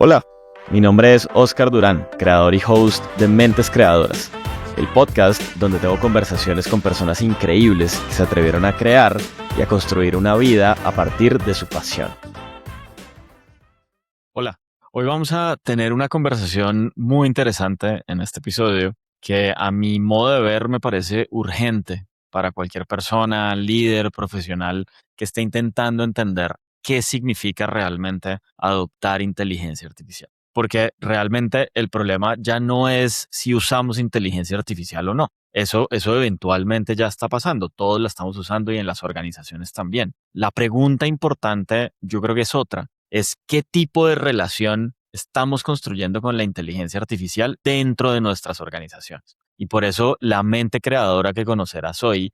Hola, mi nombre es Oscar Durán, creador y host de Mentes Creadoras, el podcast donde tengo conversaciones con personas increíbles que se atrevieron a crear y a construir una vida a partir de su pasión. Hola, hoy vamos a tener una conversación muy interesante en este episodio que a mi modo de ver me parece urgente para cualquier persona, líder, profesional que esté intentando entender qué significa realmente adoptar inteligencia artificial. Porque realmente el problema ya no es si usamos inteligencia artificial o no. Eso eventualmente ya está pasando. Todos la estamos usando y en las organizaciones también. La pregunta importante yo creo que es otra. Es qué tipo de relación estamos construyendo con la inteligencia artificial dentro de nuestras organizaciones. Y por eso la mente creadora que conocerás hoy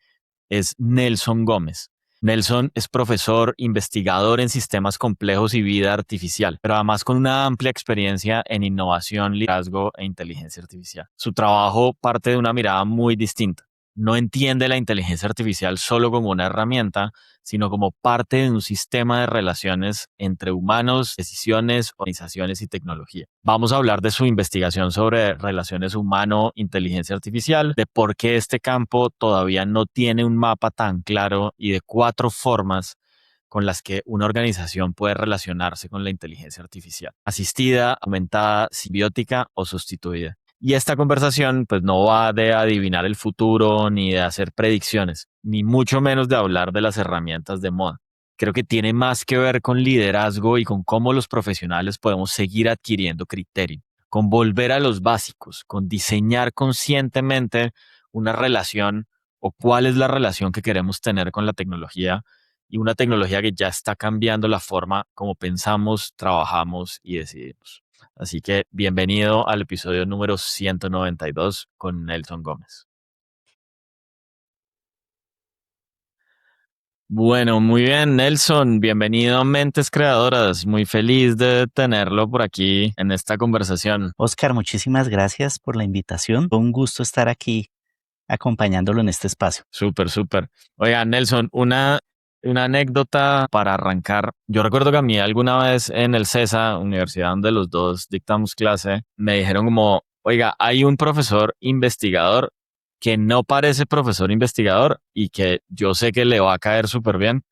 es Nelson Gómez. Nelson es profesor, investigador en sistemas complejos y vida artificial, pero además con una amplia experiencia en innovación, liderazgo e inteligencia artificial. Su trabajo parte de una mirada muy distinta. No entiende la inteligencia artificial solo como una herramienta, sino como parte de un sistema de relaciones entre humanos, decisiones, organizaciones y tecnología. Vamos a hablar de su investigación sobre relaciones humano-inteligencia artificial, de por qué este campo todavía no tiene un mapa tan claro y de 4 formas con las que una organización puede relacionarse con la inteligencia artificial: asistida, aumentada, simbiótica o sustituida. Y esta conversación pues no va de adivinar el futuro ni de hacer predicciones, ni mucho menos de hablar de las herramientas de moda. Creo que tiene más que ver con liderazgo y con cómo los profesionales podemos seguir adquiriendo criterio, con volver a los básicos, con diseñar conscientemente una relación o cuál es la relación que queremos tener con la tecnología, y una tecnología que ya está cambiando la forma como pensamos, trabajamos y decidimos. Así que bienvenido al episodio número 192 con Nelson Gómez. Bueno, muy bien, Nelson. Bienvenido a Mentes Creadoras. Muy feliz de tenerlo por aquí en esta conversación. Oscar, muchísimas gracias por la invitación. Fue un gusto estar aquí acompañándolo en este espacio. Súper, súper. Oiga, Nelson, una anécdota para arrancar. Yo recuerdo que a mí alguna vez en el CESA, universidad donde los dos dictamos clase, me dijeron como, oiga, hay un profesor investigador que no parece profesor investigador y que yo sé que le va a caer súper bien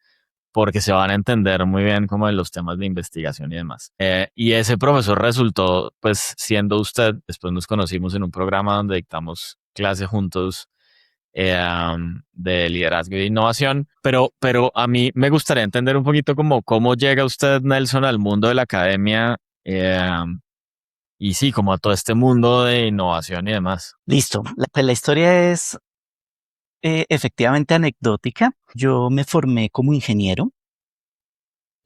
porque se van a entender muy bien como en los temas de investigación y demás. Y ese profesor resultó pues siendo usted. Después nos conocimos en un programa donde dictamos clase juntos, de liderazgo y de innovación, pero a mí me gustaría entender un poquito como cómo llega usted, Nelson, al mundo de la academia, y sí, como a todo este mundo de innovación y demás. Listo. Pues la historia es efectivamente anecdótica. Yo me formé como ingeniero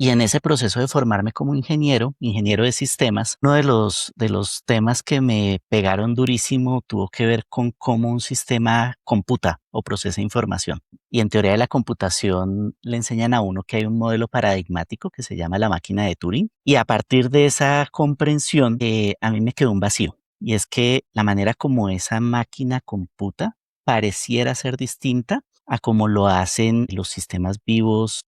y en ese proceso de formarme como ingeniero de sistemas, uno de los temas que me pegaron durísimo tuvo que ver con cómo un sistema computa o procesa información. Y en teoría de la computación le enseñan a uno que hay un modelo paradigmático que se llama la máquina de Turing. Y a partir de esa comprensión, a mí me quedó un vacío. Y es que la manera como esa máquina computa pareciera ser distinta a cómo lo hacen los sistemas vivos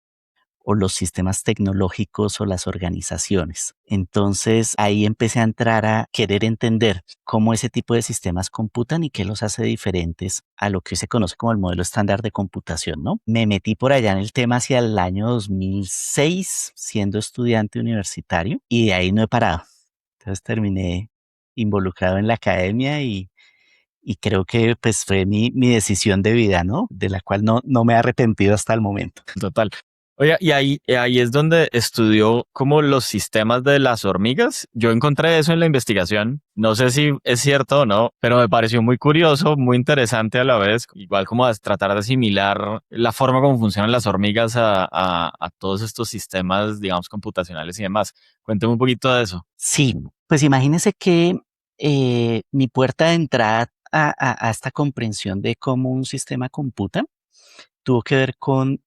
o los sistemas tecnológicos o las organizaciones. Entonces ahí empecé a entrar a querer entender cómo ese tipo de sistemas computan y qué los hace diferentes a lo que se conoce como el modelo estándar de computación, ¿no? Me metí por allá en el tema hacia el año 2006 siendo estudiante universitario y de ahí no he parado. Entonces terminé involucrado en la academia y creo que pues fue mi decisión de vida, ¿no? De la cual no me he arrepentido hasta el momento. Total. Oiga, y ahí es donde estudió como los sistemas de las hormigas. Yo encontré eso en la investigación. No sé si es cierto o no, pero me pareció muy curioso, muy interesante a la vez. Igual como tratar de asimilar la forma como funcionan las hormigas a todos estos sistemas, digamos, computacionales y demás. Cuénteme un poquito de eso. Sí, pues imagínese que mi puerta de entrada a esta comprensión de cómo un sistema computa tuvo que ver con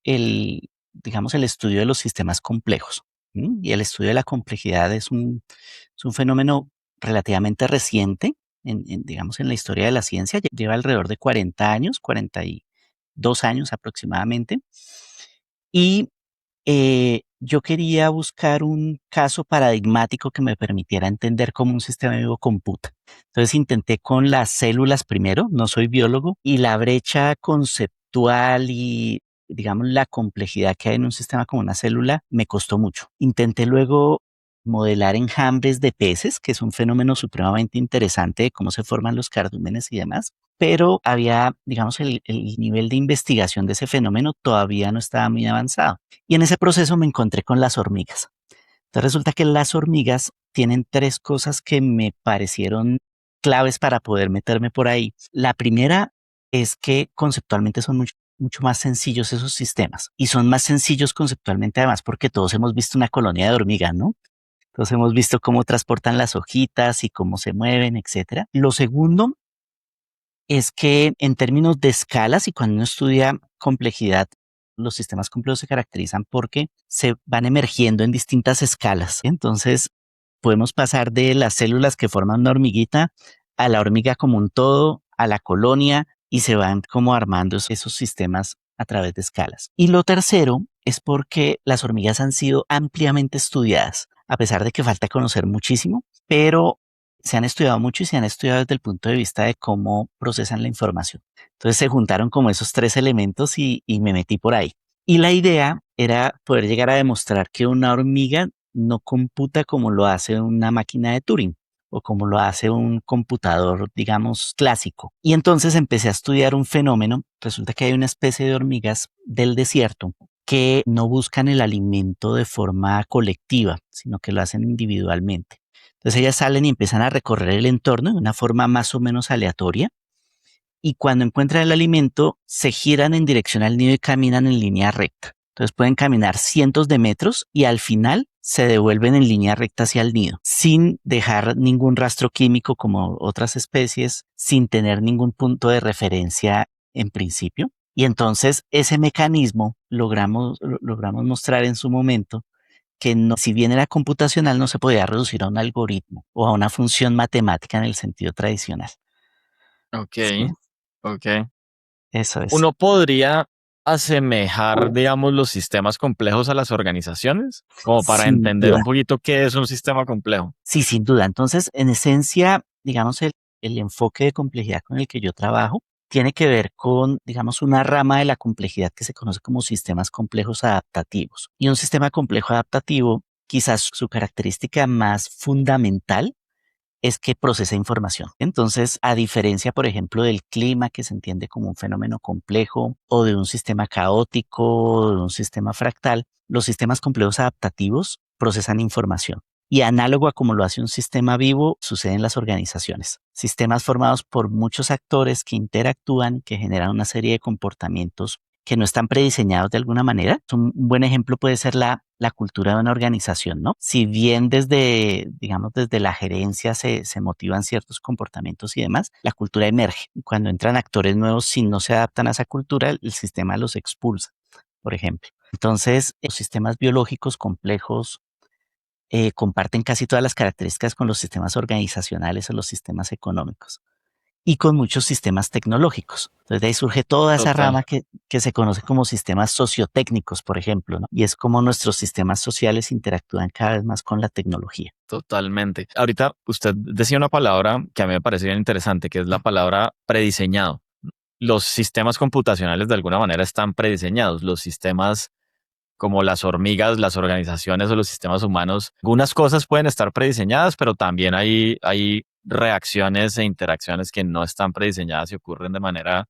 digamos, el estudio de los sistemas complejos. ¿M? Y el estudio de la complejidad es un fenómeno relativamente reciente digamos, en la historia de la ciencia. Lleva alrededor de 40 años, 42 años aproximadamente. Y Yo quería buscar un caso paradigmático que me permitiera entender cómo un sistema vivo computa. Entonces intenté con las células primero, no soy biólogo, y la brecha conceptual y, digamos, la complejidad que hay en un sistema como una célula me costó mucho. Intenté luego modelar enjambres de peces, que es un fenómeno supremamente interesante de cómo se forman los cardúmenes y demás, pero había, digamos, el nivel de investigación de ese fenómeno todavía no estaba muy avanzado. Y en ese proceso me encontré con las hormigas. Entonces resulta que las hormigas tienen tres cosas que me parecieron claves para poder meterme por ahí. La primera es que conceptualmente son mucho más sencillos esos sistemas y son más sencillos conceptualmente además porque todos hemos visto una colonia de hormigas, ¿no? Todos hemos visto cómo transportan las hojitas y cómo se mueven, etcétera. Lo segundo es que en términos de escalas y cuando uno estudia complejidad, los sistemas complejos se caracterizan porque se van emergiendo en distintas escalas. Entonces, podemos pasar de las células que forman una hormiguita a la hormiga como un todo, a la colonia, y se van como armando esos sistemas a través de escalas. Y lo tercero es porque las hormigas han sido ampliamente estudiadas, a pesar de que falta conocer muchísimo, pero se han estudiado mucho y se han estudiado desde el punto de vista de cómo procesan la información. Entonces se juntaron como esos tres elementos y me metí por ahí. Y la idea era poder llegar a demostrar que una hormiga no computa como lo hace una máquina de Turing o como lo hace un computador, digamos, clásico. Y entonces empecé a estudiar un fenómeno. Resulta que hay una especie de hormigas del desierto que no buscan el alimento de forma colectiva, sino que lo hacen individualmente. Entonces ellas salen y empiezan a recorrer el entorno de una forma más o menos aleatoria y cuando encuentran el alimento se giran en dirección al nido y caminan en línea recta. Entonces pueden caminar cientos de metros y al final se devuelven en línea recta hacia el nido, sin dejar ningún rastro químico como otras especies, sin tener ningún punto de referencia en principio. Y entonces ese mecanismo logramos mostrar en su momento que no, si bien era computacional, no se podía reducir a un algoritmo o a una función matemática en el sentido tradicional. Ok, ¿Sí? ok. Eso es. Uno podría asemejar, digamos, los sistemas complejos a las organizaciones, como para Sin entender duda. un poquito qué es un sistema complejo. Sí, sin duda. Entonces, en esencia, digamos, el enfoque de complejidad con el que yo trabajo tiene que ver con, digamos, una rama de la complejidad que se conoce como sistemas complejos adaptativos. Y un sistema complejo adaptativo, quizás su característica más fundamental es que procesa información. Entonces, a diferencia, por ejemplo, del clima, que se entiende como un fenómeno complejo, o de un sistema caótico, o de un sistema fractal, los sistemas complejos adaptativos procesan información. Y análogo a como lo hace un sistema vivo, sucede en las organizaciones. Sistemas formados por muchos actores que interactúan, que generan una serie de comportamientos que no están prediseñados de alguna manera. Un buen ejemplo puede ser la cultura de una organización, ¿no? Si bien desde, digamos, desde la gerencia se motivan ciertos comportamientos y demás, la cultura emerge. Cuando entran actores nuevos, si no se adaptan a esa cultura, el sistema los expulsa, por ejemplo. Entonces, los sistemas biológicos complejos comparten casi todas las características con los sistemas organizacionales o los sistemas económicos y con muchos sistemas tecnológicos. Entonces de ahí surge toda esa Total, rama que se conoce como sistemas sociotécnicos, por ejemplo, ¿no? Y es como nuestros sistemas sociales interactúan cada vez más con la tecnología. totalmente. Ahorita usted decía una palabra que a mí me parece bien interesante, que es la palabra prediseñado. Los sistemas computacionales de alguna manera están prediseñados. Los sistemas como las hormigas, las organizaciones o los sistemas humanos, algunas cosas pueden estar prediseñadas, pero también hay reacciones e interacciones que no están prediseñadas y ocurren de manera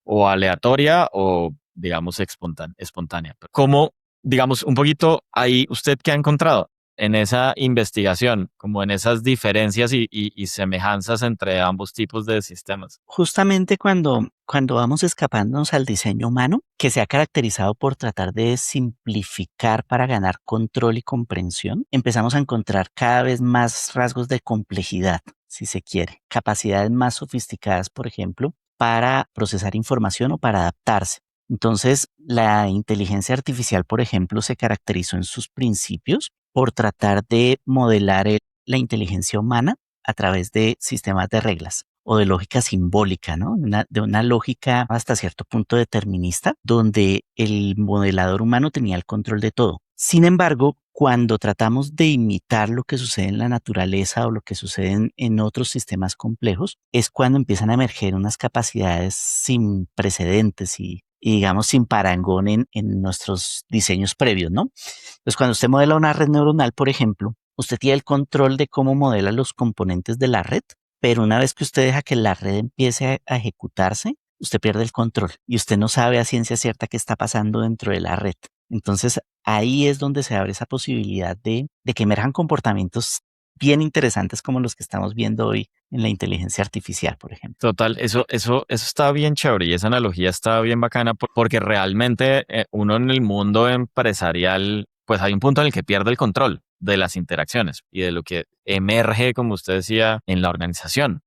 o aleatoria o, digamos, espontánea. ¿Cómo, digamos, un poquito ahí usted qué ha encontrado en esa investigación, como en esas diferencias y semejanzas entre ambos tipos de sistemas? Justamente cuando vamos escapándonos al diseño humano, que se ha caracterizado por tratar de simplificar para ganar control y comprensión, empezamos a encontrar cada vez más rasgos de complejidad, si se quiere, capacidades más sofisticadas, por ejemplo, para procesar información o para adaptarse. Entonces, la inteligencia artificial, por ejemplo, se caracterizó en sus principios por tratar de modelar la inteligencia humana a través de sistemas de reglas. o de lógica simbólica, ¿no? De una lógica hasta cierto punto determinista, donde el modelador humano tenía el control de todo. Sin embargo, cuando tratamos de imitar lo que sucede en la naturaleza o lo que sucede en otros sistemas complejos, es cuando empiezan a emerger unas capacidades sin precedentes y digamos sin parangón en nuestros diseños previos, ¿no? Entonces, cuando usted modela una red neuronal, por ejemplo, usted tiene el control de cómo modela los componentes de la red, pero una vez que usted deja que la red empiece a ejecutarse, usted pierde el control y usted no sabe a ciencia cierta qué está pasando dentro de la red. Entonces, ahí es donde se abre esa posibilidad de que emerjan comportamientos bien interesantes como los que estamos viendo hoy en la inteligencia artificial, por ejemplo. Total, eso está bien chévere y esa analogía está bien bacana porque realmente uno en el mundo empresarial, pues hay un punto en el que pierde el control de las interacciones y de lo que emerge, como usted decía, en la organización.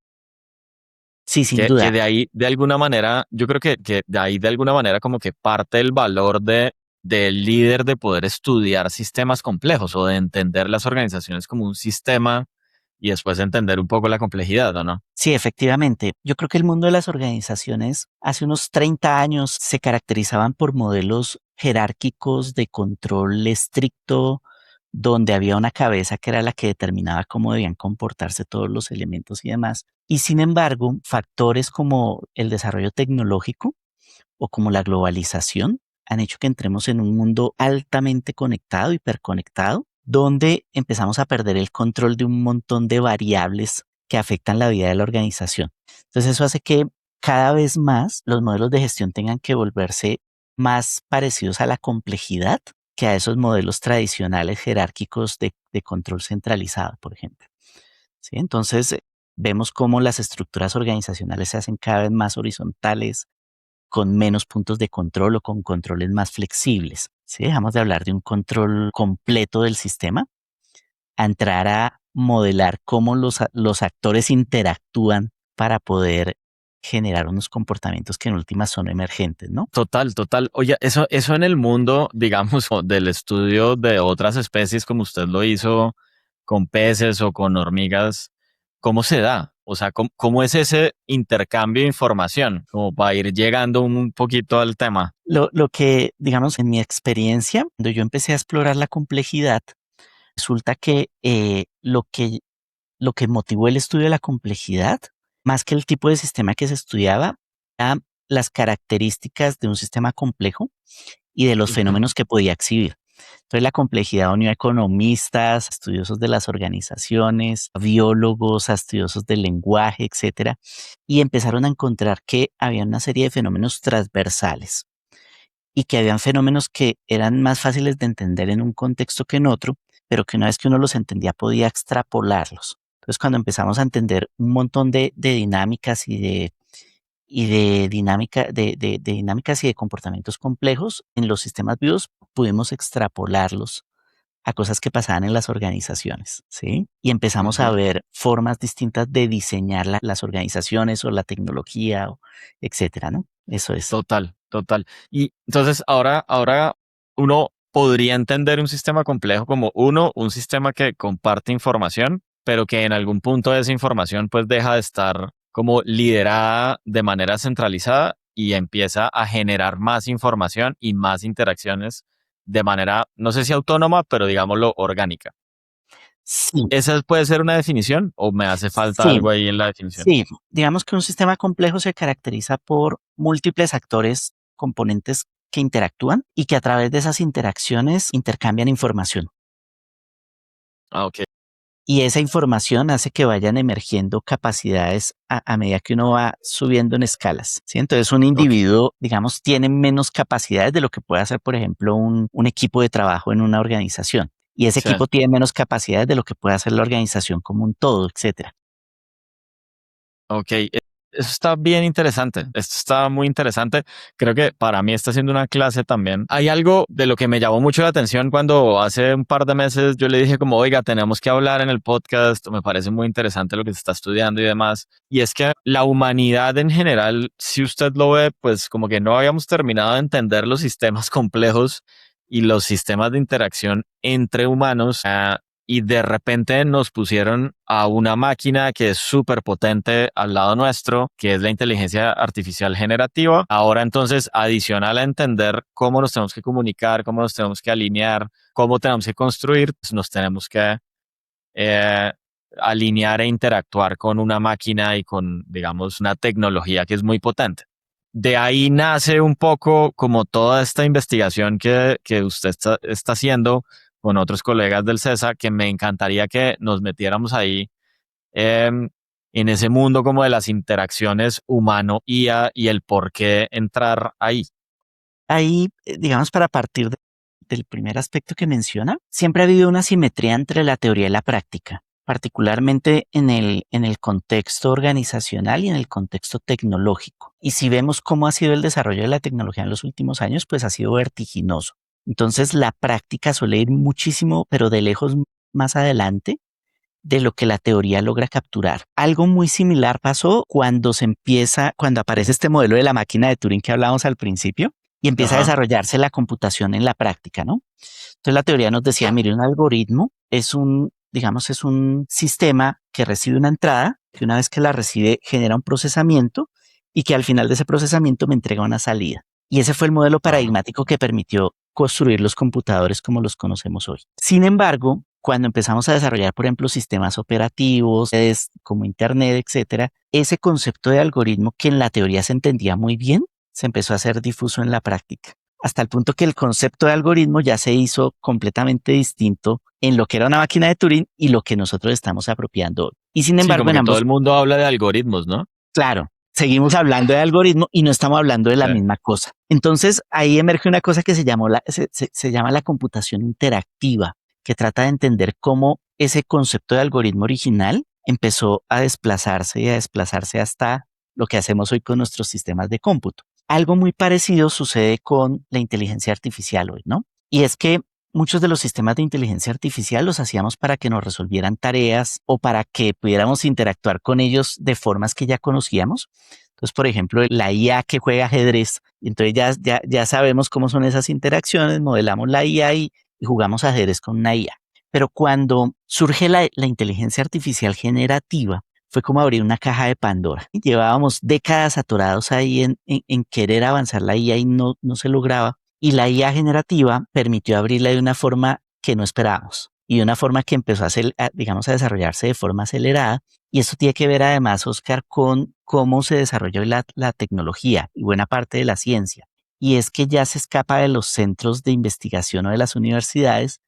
Sí, sin Que duda. de ahí, de alguna manera, yo creo que de ahí, de alguna manera, como que parte el valor del líder de poder estudiar sistemas complejos o de entender las organizaciones como un sistema y después entender un poco la complejidad, ¿o no? Sí, efectivamente. Yo creo que el mundo de las organizaciones hace unos 30 años se caracterizaban por modelos jerárquicos de control estricto, donde había una cabeza que era la que determinaba cómo debían comportarse todos los elementos y demás. Y sin embargo, factores como el desarrollo tecnológico o como la globalización han hecho que entremos en un mundo altamente conectado, hiperconectado, donde empezamos a perder el control de un montón de variables que afectan la vida de la organización. Entonces eso hace que cada vez más los modelos de gestión tengan que volverse más parecidos a la complejidad que a esos modelos tradicionales jerárquicos de control centralizado, por ejemplo. ¿Sí? Entonces, vemos cómo las estructuras organizacionales se hacen cada vez más horizontales, con menos puntos de control o con controles más flexibles. ¿Sí? Dejamos de hablar de un control completo del sistema a entrar a modelar cómo los actores interactúan para poder generar unos comportamientos que en últimas son emergentes, ¿no? Total, total. Oye, eso en el mundo, digamos, o del estudio de otras especies, como usted lo hizo con peces o con hormigas, ¿cómo se da? O sea, ¿cómo es ese intercambio de información? Como para ir llegando un poquito al tema. Lo que, digamos, en mi experiencia, cuando yo empecé a explorar la complejidad, resulta que lo que motivó el estudio de la complejidad, más que el tipo de sistema que se estudiaba, eran las características de un sistema complejo y de los Ujú. fenómenos que podía exhibir. Entonces la complejidad unió a economistas, estudiosos de las organizaciones, a biólogos, a estudiosos del lenguaje, etcétera, y empezaron a encontrar que había una serie de fenómenos transversales y que habían fenómenos que eran más fáciles de entender en un contexto que en otro, pero que una vez que uno los entendía podía extrapolarlos. Entonces, cuando empezamos a entender un montón de dinámicas de dinámicas y de comportamientos complejos en los sistemas vivos, pudimos extrapolarlos a cosas que pasaban en las organizaciones, ¿sí? Y empezamos a Ujú. ver formas distintas de diseñar las organizaciones o la tecnología, etcétera, ¿no? Eso es. Total, total. Y entonces ahora uno podría entender un sistema complejo como un sistema que comparte información, pero que en algún punto de esa información pues deja de estar como liderada de manera centralizada y empieza a generar más información y más interacciones de manera, no sé si autónoma, pero digámoslo orgánica. Sí, ¿Esa puede ser una definición o me hace falta sí, algo ahí en la definición? sí. Digamos que un sistema complejo se caracteriza por múltiples actores, componentes que interactúan y que a través de esas interacciones intercambian información. Ah, ok. Y esa información hace que vayan emergiendo capacidades a medida que uno va subiendo en escalas, ¿sí? Entonces, un Ok. individuo, digamos, tiene menos capacidades de lo que puede hacer, por ejemplo, un equipo de trabajo en una organización. Y ese Sí. equipo tiene menos capacidades de lo que puede hacer la organización como un todo, etcétera. Ok, eso está bien interesante. Esto está muy interesante. Creo que para mí está siendo una clase también. Hay algo de lo que me llamó mucho la atención cuando hace un par de meses yo le dije como, oiga, tenemos que hablar en el podcast. Me parece muy interesante lo que se está estudiando y demás. Y es que la humanidad en general, si usted lo ve, pues como que no habíamos terminado de entender los sistemas complejos y los sistemas de interacción entre humanos. y de repente nos pusieron a una máquina que es súper potente al lado nuestro, que es la inteligencia artificial generativa. Ahora entonces, adicional a entender cómo nos tenemos que comunicar, cómo nos tenemos que alinear, cómo tenemos que construir, pues nos tenemos que eh, alinear e interactuar con una máquina y con, digamos, una tecnología que es muy potente. De ahí nace un poco como toda esta investigación que usted está haciendo con otros colegas del CESA, que me encantaría que nos metiéramos ahí en ese mundo como de las interacciones humano-IA y el por qué entrar ahí. Ahí, digamos, para partir del primer aspecto que menciona, siempre ha habido una simetría entre la teoría y la práctica, particularmente en el contexto organizacional y en el contexto tecnológico. Y si vemos cómo ha sido el desarrollo de la tecnología en los últimos años, pues ha sido vertiginoso. Entonces, la práctica suele ir muchísimo, pero de lejos más adelante de lo que la teoría logra capturar. Algo muy similar pasó cuando aparece este modelo de la máquina de Turing que hablábamos al principio y empieza a Ajá. desarrollarse la computación en la práctica, ¿no? Entonces la teoría nos decía, mire, un algoritmo es digamos, es un sistema que recibe una entrada, que una vez que la recibe genera un procesamiento y que al final de ese procesamiento me entrega una salida. Y ese fue el modelo Ajá. paradigmático que permitió construir los computadores como los conocemos hoy. Sin embargo, cuando empezamos a desarrollar, por ejemplo, sistemas operativos, redes como Internet, etcétera, ese concepto de algoritmo que en la teoría se entendía muy bien, se empezó a hacer difuso en la práctica, hasta el punto que el concepto de algoritmo ya se hizo completamente distinto en lo que era una máquina de Turing y lo que nosotros estamos apropiando hoy. Y sin Sí, embargo, como en que todo ambos, el mundo habla de algoritmos, ¿no? claro, seguimos hablando de algoritmo y no estamos hablando de la Sí. misma cosa. Entonces, ahí emerge una cosa que se llama la computación interactiva, que trata de entender cómo ese concepto de algoritmo original empezó a desplazarse y a desplazarse hasta lo que hacemos hoy con nuestros sistemas de cómputo. Algo muy parecido sucede con la inteligencia artificial hoy, ¿no? Y es que muchos de los sistemas de inteligencia artificial los hacíamos para que nos resolvieran tareas o para que pudiéramos interactuar con ellos de formas que ya conocíamos. Entonces, por ejemplo, la IA que juega ajedrez, entonces ya sabemos cómo son esas interacciones, modelamos la IA y jugamos ajedrez con una IA. Pero cuando surge la inteligencia artificial generativa, fue como abrir una caja de Pandora. Llevábamos décadas atorados ahí en querer avanzar la IA y no se lograba. Y la IA generativa permitió abrirla de una forma que no esperábamos y de una forma que empezó digamos, a desarrollarse de forma acelerada. Y esto tiene que ver además, Oscar, con cómo se desarrolló la tecnología y buena parte de la ciencia. Y es que ya se escapa de los centros de investigación o de las universidades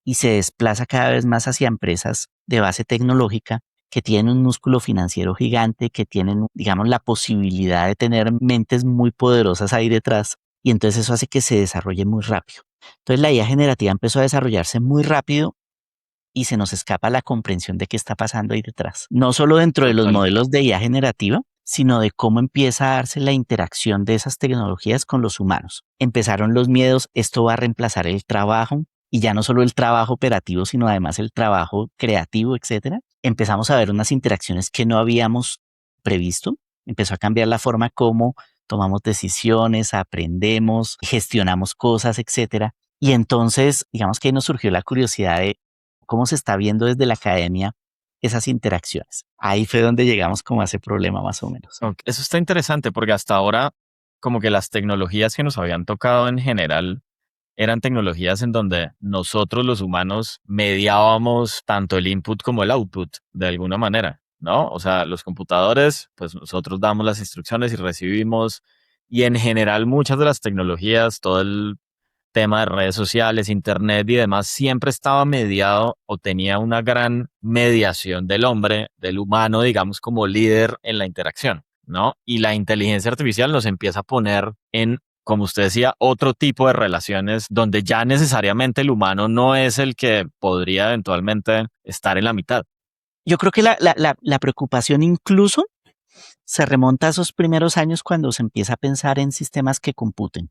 y se desplaza cada vez más hacia empresas de base tecnológica que tienen un músculo financiero gigante, que tienen, digamos, la posibilidad de tener mentes muy poderosas ahí detrás, y entonces eso hace que se desarrolle muy rápido. Entonces la IA generativa empezó a desarrollarse muy rápido y se nos escapa la comprensión de qué está pasando ahí detrás. No solo dentro de los Total. modelos de IA generativa, sino de cómo empieza a darse la interacción de esas tecnologías con los humanos. Empezaron los miedos, esto va a reemplazar el trabajo, y ya no solo el trabajo operativo, sino además el trabajo creativo, etcétera. Empezamos a ver unas interacciones que no habíamos previsto. Empezó a cambiar la forma como tomamos decisiones, aprendemos, gestionamos cosas, etcétera. Y entonces, digamos que ahí nos surgió la curiosidad de cómo se está viendo desde la academia esas interacciones. Ahí fue donde llegamos como a ese problema más o menos. Ok, eso está interesante porque hasta ahora como que las tecnologías que nos habían tocado en general eran tecnologías en donde nosotros los humanos mediábamos tanto el input como el output de alguna manera, ¿no? O sea, los computadores, pues nosotros damos las instrucciones y recibimos, y en general muchas de las tecnologías, todo el tema de redes sociales, internet y demás, siempre estaba mediado o tenía una gran mediación del hombre, del humano, digamos, como líder en la interacción, ¿no? Y la inteligencia artificial nos empieza a poner en, como usted decía, otro tipo de relaciones donde ya necesariamente el humano no es el que podría eventualmente estar en la mitad. Yo creo que la preocupación incluso se remonta a esos primeros años cuando se empieza a pensar en sistemas que computen.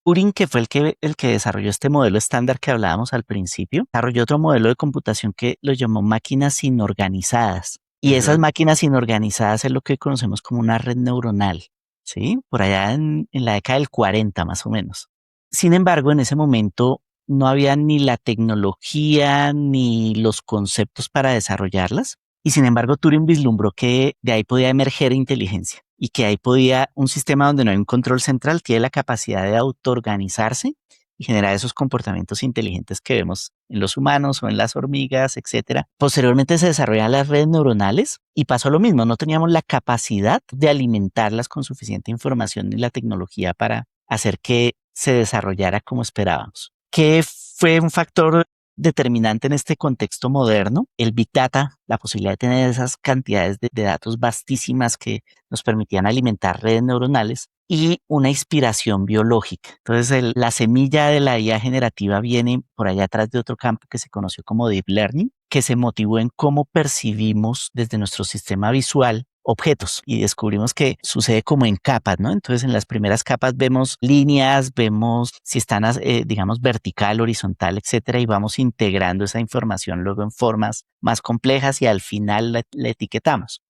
Turing, que fue el que desarrolló este modelo estándar que hablábamos al principio, desarrolló otro modelo de computación que lo llamó máquinas inorganizadas. Y esas Ujú. máquinas inorganizadas es lo que conocemos como una red neuronal, ¿sí? Por allá en la década del 40 más o menos. Sin embargo, en ese momento no había ni la tecnología ni los conceptos para desarrollarlas. Y sin embargo, Turing vislumbró que de ahí podía emerger inteligencia y que ahí podía un sistema donde no hay un control central, tiene la capacidad de autoorganizarse y generar esos comportamientos inteligentes que vemos en los humanos o en las hormigas, etcétera. Posteriormente se desarrollan las redes neuronales y pasó lo mismo, no teníamos la capacidad de alimentarlas con suficiente información ni la tecnología para hacer que se desarrollara como esperábamos. ¿Qué fue un factor determinante en este contexto moderno? El Big Data, la posibilidad de tener esas cantidades de datos vastísimas que nos permitían alimentar redes neuronales y una inspiración biológica. Entonces, la semilla de la IA generativa viene por allá atrás de otro campo que se conoció como Deep Learning, que se motivó en cómo percibimos desde nuestro sistema visual objetos y descubrimos que sucede como en capas, ¿no? Entonces en las primeras capas vemos líneas, vemos si están, digamos, vertical, horizontal, etcétera, y vamos integrando esa información luego en formas más complejas y al final la etiquetamos.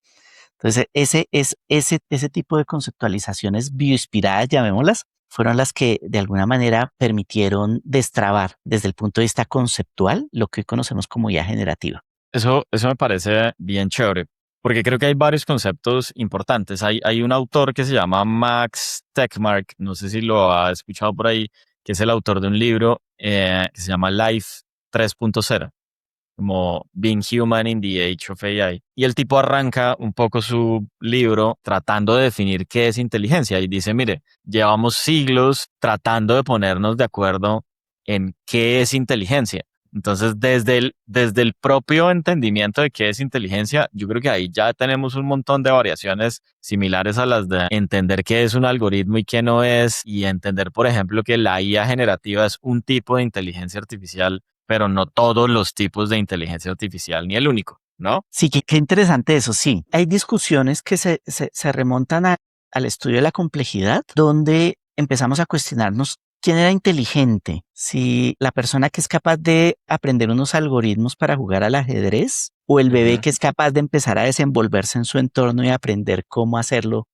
Entonces ese tipo de conceptualizaciones bioinspiradas, llamémoslas, fueron las que de alguna manera permitieron destrabar desde el punto de vista conceptual lo que hoy conocemos como IA generativa. Eso me parece bien chévere, porque creo que hay varios conceptos importantes. Hay un autor que se llama Max Tegmark, no sé si lo ha escuchado por ahí, que es el autor de un libro que se llama Life 3.0, como Being Human in the Age of AI. Y el tipo arranca un poco su libro tratando de definir qué es inteligencia y dice, mire, llevamos siglos tratando de ponernos de acuerdo en qué es inteligencia. Entonces, desde el propio entendimiento de qué es inteligencia, yo creo que ahí ya tenemos un montón de variaciones similares a las de entender qué es un algoritmo y qué no es, y entender, por ejemplo, que la IA generativa es un tipo de inteligencia artificial, pero no todos los tipos de inteligencia artificial, ni el único, ¿no? Sí, qué interesante eso, sí. Hay discusiones que se remontan al estudio de la complejidad, donde empezamos a cuestionarnos quién era inteligente, si la persona que es capaz de aprender unos algoritmos para jugar al ajedrez o el bebé Ujú. que es capaz de empezar a desenvolverse en su entorno y aprender cómo hacerlo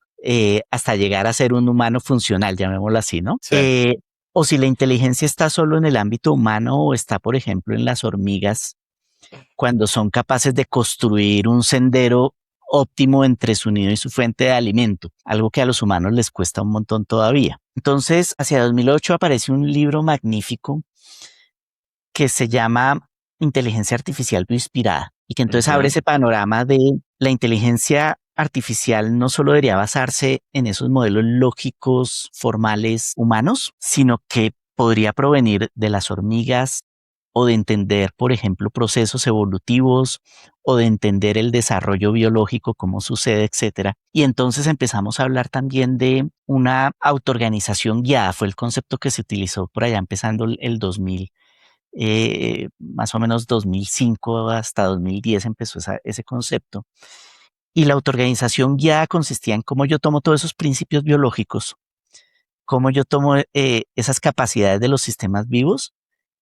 hasta llegar a ser un humano funcional, llamémoslo así, ¿no? Sí. O si la inteligencia está solo en el ámbito humano o está, por ejemplo, en las hormigas cuando son capaces de construir un sendero óptimo entre su nido y su fuente de alimento, algo que a los humanos les cuesta un montón todavía. Entonces, hacia 2008 aparece un libro magnífico que se llama Inteligencia Artificial Bioinspirada y que entonces abre Ujú. ese panorama de la inteligencia artificial no solo debería basarse en esos modelos lógicos formales humanos, sino que podría provenir de las hormigas o de entender, por ejemplo, procesos evolutivos o de entender el desarrollo biológico, cómo sucede, etcétera. Y entonces empezamos a hablar también de una autoorganización guiada, fue el concepto que se utilizó por allá empezando el 2000, más o menos 2005 hasta 2010 empezó ese concepto. Y la autoorganización guiada consistía en cómo yo tomo todos esos principios biológicos, cómo yo tomo esas capacidades de los sistemas vivos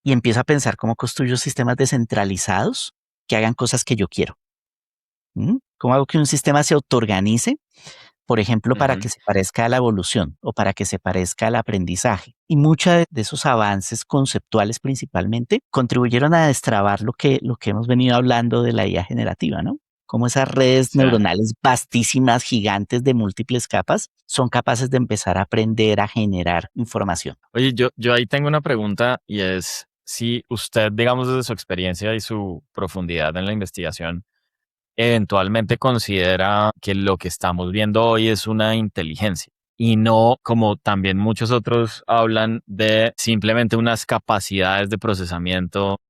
y empiezo a pensar cómo construyo sistemas descentralizados que hagan cosas que yo quiero. ¿Mm? ¿Cómo hago que un sistema se autoorganice? Por ejemplo, para Ujú. que se parezca a la evolución o para que se parezca al aprendizaje. Y muchos de esos avances conceptuales principalmente contribuyeron a destrabar lo que hemos venido hablando de la IA generativa, ¿no? Cómo esas redes Sí. neuronales vastísimas, gigantes de múltiples capas, son capaces de empezar a aprender a generar información. Oye, yo ahí tengo una pregunta y es si usted, digamos, desde su experiencia y su profundidad en la investigación, eventualmente considera que lo que estamos viendo hoy es una inteligencia y no como también muchos otros hablan de simplemente unas capacidades de procesamiento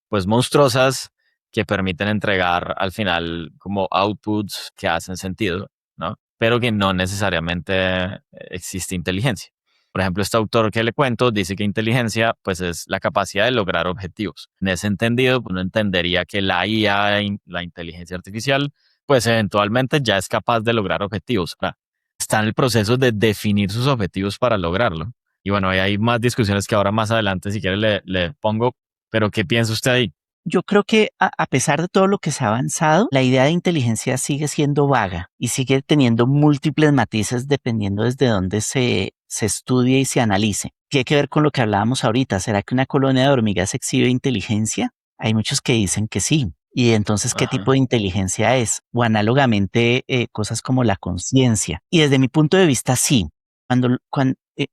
pues monstruosas que permiten entregar al final como outputs que hacen sentido, ¿no? Pero que no necesariamente existe inteligencia. Por ejemplo, este autor que le cuento dice que inteligencia pues es la capacidad de lograr objetivos. En ese entendido, uno entendería que la IA, la inteligencia artificial, pues eventualmente ya es capaz de lograr objetivos. Ahora, está en el proceso de definir sus objetivos para lograrlo. Y bueno, ahí hay más discusiones que ahora más adelante, si quiere, le pongo, pero ¿qué piensa usted ahí? Yo creo que a pesar de todo lo que se ha avanzado, la idea de inteligencia sigue siendo vaga y sigue teniendo múltiples matices dependiendo desde dónde se se estudie y se analice. Tiene que ver con lo que hablábamos ahorita. ¿Será que una colonia de hormigas exhibe inteligencia? Hay muchos que dicen que sí. Y entonces, ¿qué tipo Ajá. de inteligencia es? O análogamente, cosas como la conciencia. Y desde mi punto de vista, sí.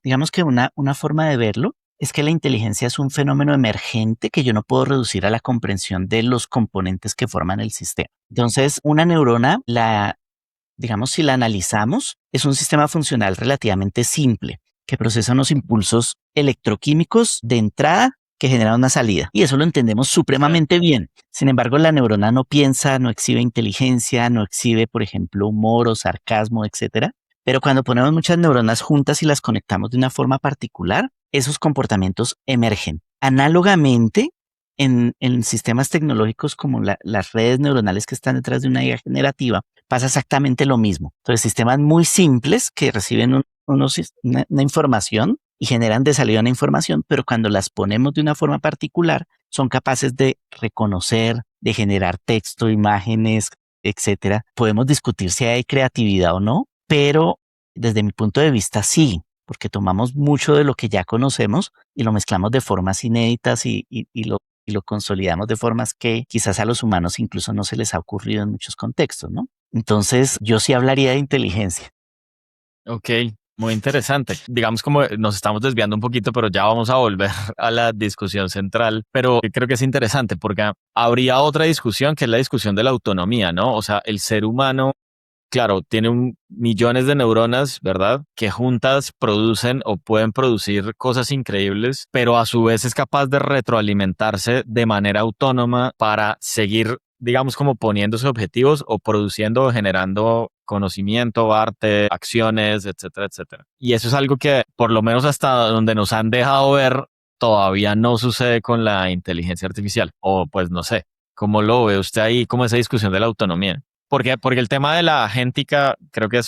Digamos que una forma de verlo es que la inteligencia es un fenómeno emergente que yo no puedo reducir a la comprensión de los componentes que forman el sistema. Entonces, una neurona, digamos, si la analizamos, es un sistema funcional relativamente simple que procesa unos impulsos electroquímicos de entrada que generan una salida. Y eso lo entendemos Sí. supremamente bien. Sin embargo, la neurona no piensa, no exhibe inteligencia, no exhibe, por ejemplo, humor o sarcasmo, etcétera. Pero cuando ponemos muchas neuronas juntas y las conectamos de una forma particular, esos comportamientos emergen. Análogamente, en sistemas tecnológicos como las redes neuronales que están detrás de una IA generativa, pasa exactamente lo mismo. Entonces, sistemas muy simples que reciben una información y generan de salida una información, pero cuando las ponemos de una forma particular, son capaces de reconocer, de generar texto, imágenes, etcétera. Podemos discutir si hay creatividad o no, pero desde mi punto de vista sí, porque tomamos mucho de lo que ya conocemos y lo mezclamos de formas inéditas y lo consolidamos de formas que quizás a los humanos incluso no se les ha ocurrido en muchos contextos, ¿no? Entonces, yo sí hablaría de inteligencia. Ok, muy interesante. Digamos como nos estamos desviando un poquito, pero ya vamos a volver a la discusión central. Pero creo que es interesante porque habría otra discusión que es la discusión de la autonomía, ¿no? O sea, el ser humano, claro, tiene millones de neuronas, ¿verdad? Que juntas producen o pueden producir cosas increíbles, pero a su vez es capaz de retroalimentarse de manera autónoma para seguir, digamos, como poniéndose objetivos o produciendo o generando conocimiento, arte, acciones, etcétera, etcétera. Y eso es algo que, por lo menos hasta donde nos han dejado ver, todavía no sucede con la inteligencia artificial. O pues no sé, ¿cómo lo ve usted ahí, como esa discusión de la autonomía? Porque el tema de la agéntica creo que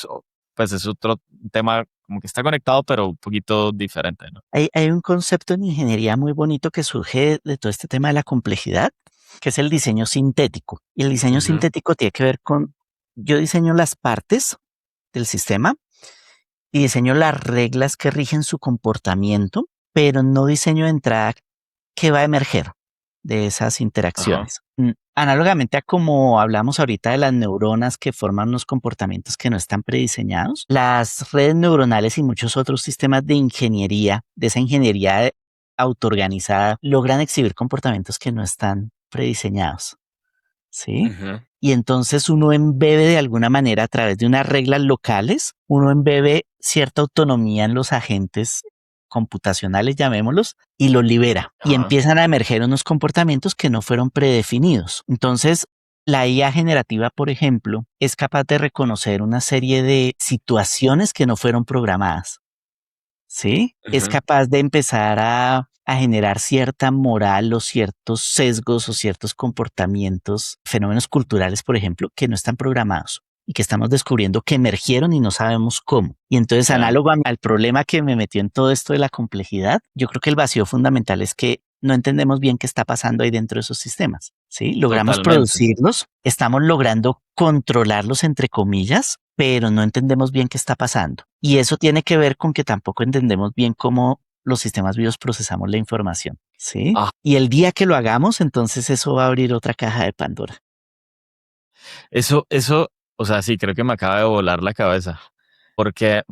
pues es otro tema como que está conectado, pero un poquito diferente, ¿no? Hay un concepto en ingeniería muy bonito que surge de todo este tema de la complejidad, que es el diseño sintético. Y el diseño Ujú. sintético tiene que ver con, yo diseño las partes del sistema y diseño las reglas que rigen su comportamiento, pero no diseño de entrada qué va a emerger de esas Ajá. interacciones. Análogamente a como hablamos ahorita de las neuronas que forman los comportamientos que no están prediseñados, las redes neuronales y muchos otros sistemas de ingeniería, de esa ingeniería autoorganizada, logran exhibir comportamientos que no están prediseñados. ¿Sí? Ujú. Y entonces uno embebe de alguna manera a través de unas reglas locales, uno embebe cierta autonomía en los agentes computacionales, llamémoslos, y los libera. Y Ajá. empiezan a emerger unos comportamientos que no fueron predefinidos. Entonces, la IA generativa, por ejemplo, es capaz de reconocer una serie de situaciones que no fueron programadas. ¿Sí? Es Ujú. capaz de empezar a generar cierta moral o ciertos sesgos o ciertos comportamientos, fenómenos culturales, por ejemplo, que no están programados y que estamos descubriendo que emergieron y no sabemos cómo. Y entonces, Sí. análogo al problema que me metió en todo esto de la complejidad, yo creo que el vacío fundamental es que no entendemos bien qué está pasando ahí dentro de esos sistemas. ¿Sí? Logramos Totalmente. producirlos, estamos logrando controlarlos, entre comillas, pero no entendemos bien qué está pasando. Y eso tiene que ver con que tampoco entendemos bien cómo los sistemas vivos procesamos la información, ¿sí? Ah, Y el día que lo hagamos, entonces eso va a abrir otra caja de Pandora. eso, o sea, sí, creo que me acaba de volar la cabeza. Porque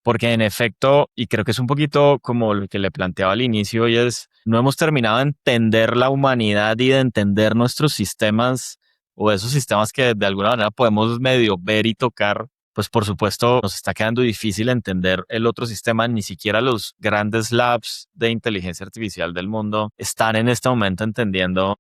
porque en efecto, y creo que es un poquito como lo que le planteaba al inicio, y es, no hemos terminado de entender la humanidad y de entender nuestros sistemas o esos sistemas que de alguna manera podemos medio ver y tocar. Pues por supuesto nos está quedando difícil entender el otro sistema, ni siquiera los grandes labs de inteligencia artificial del mundo están en este momento entendiendo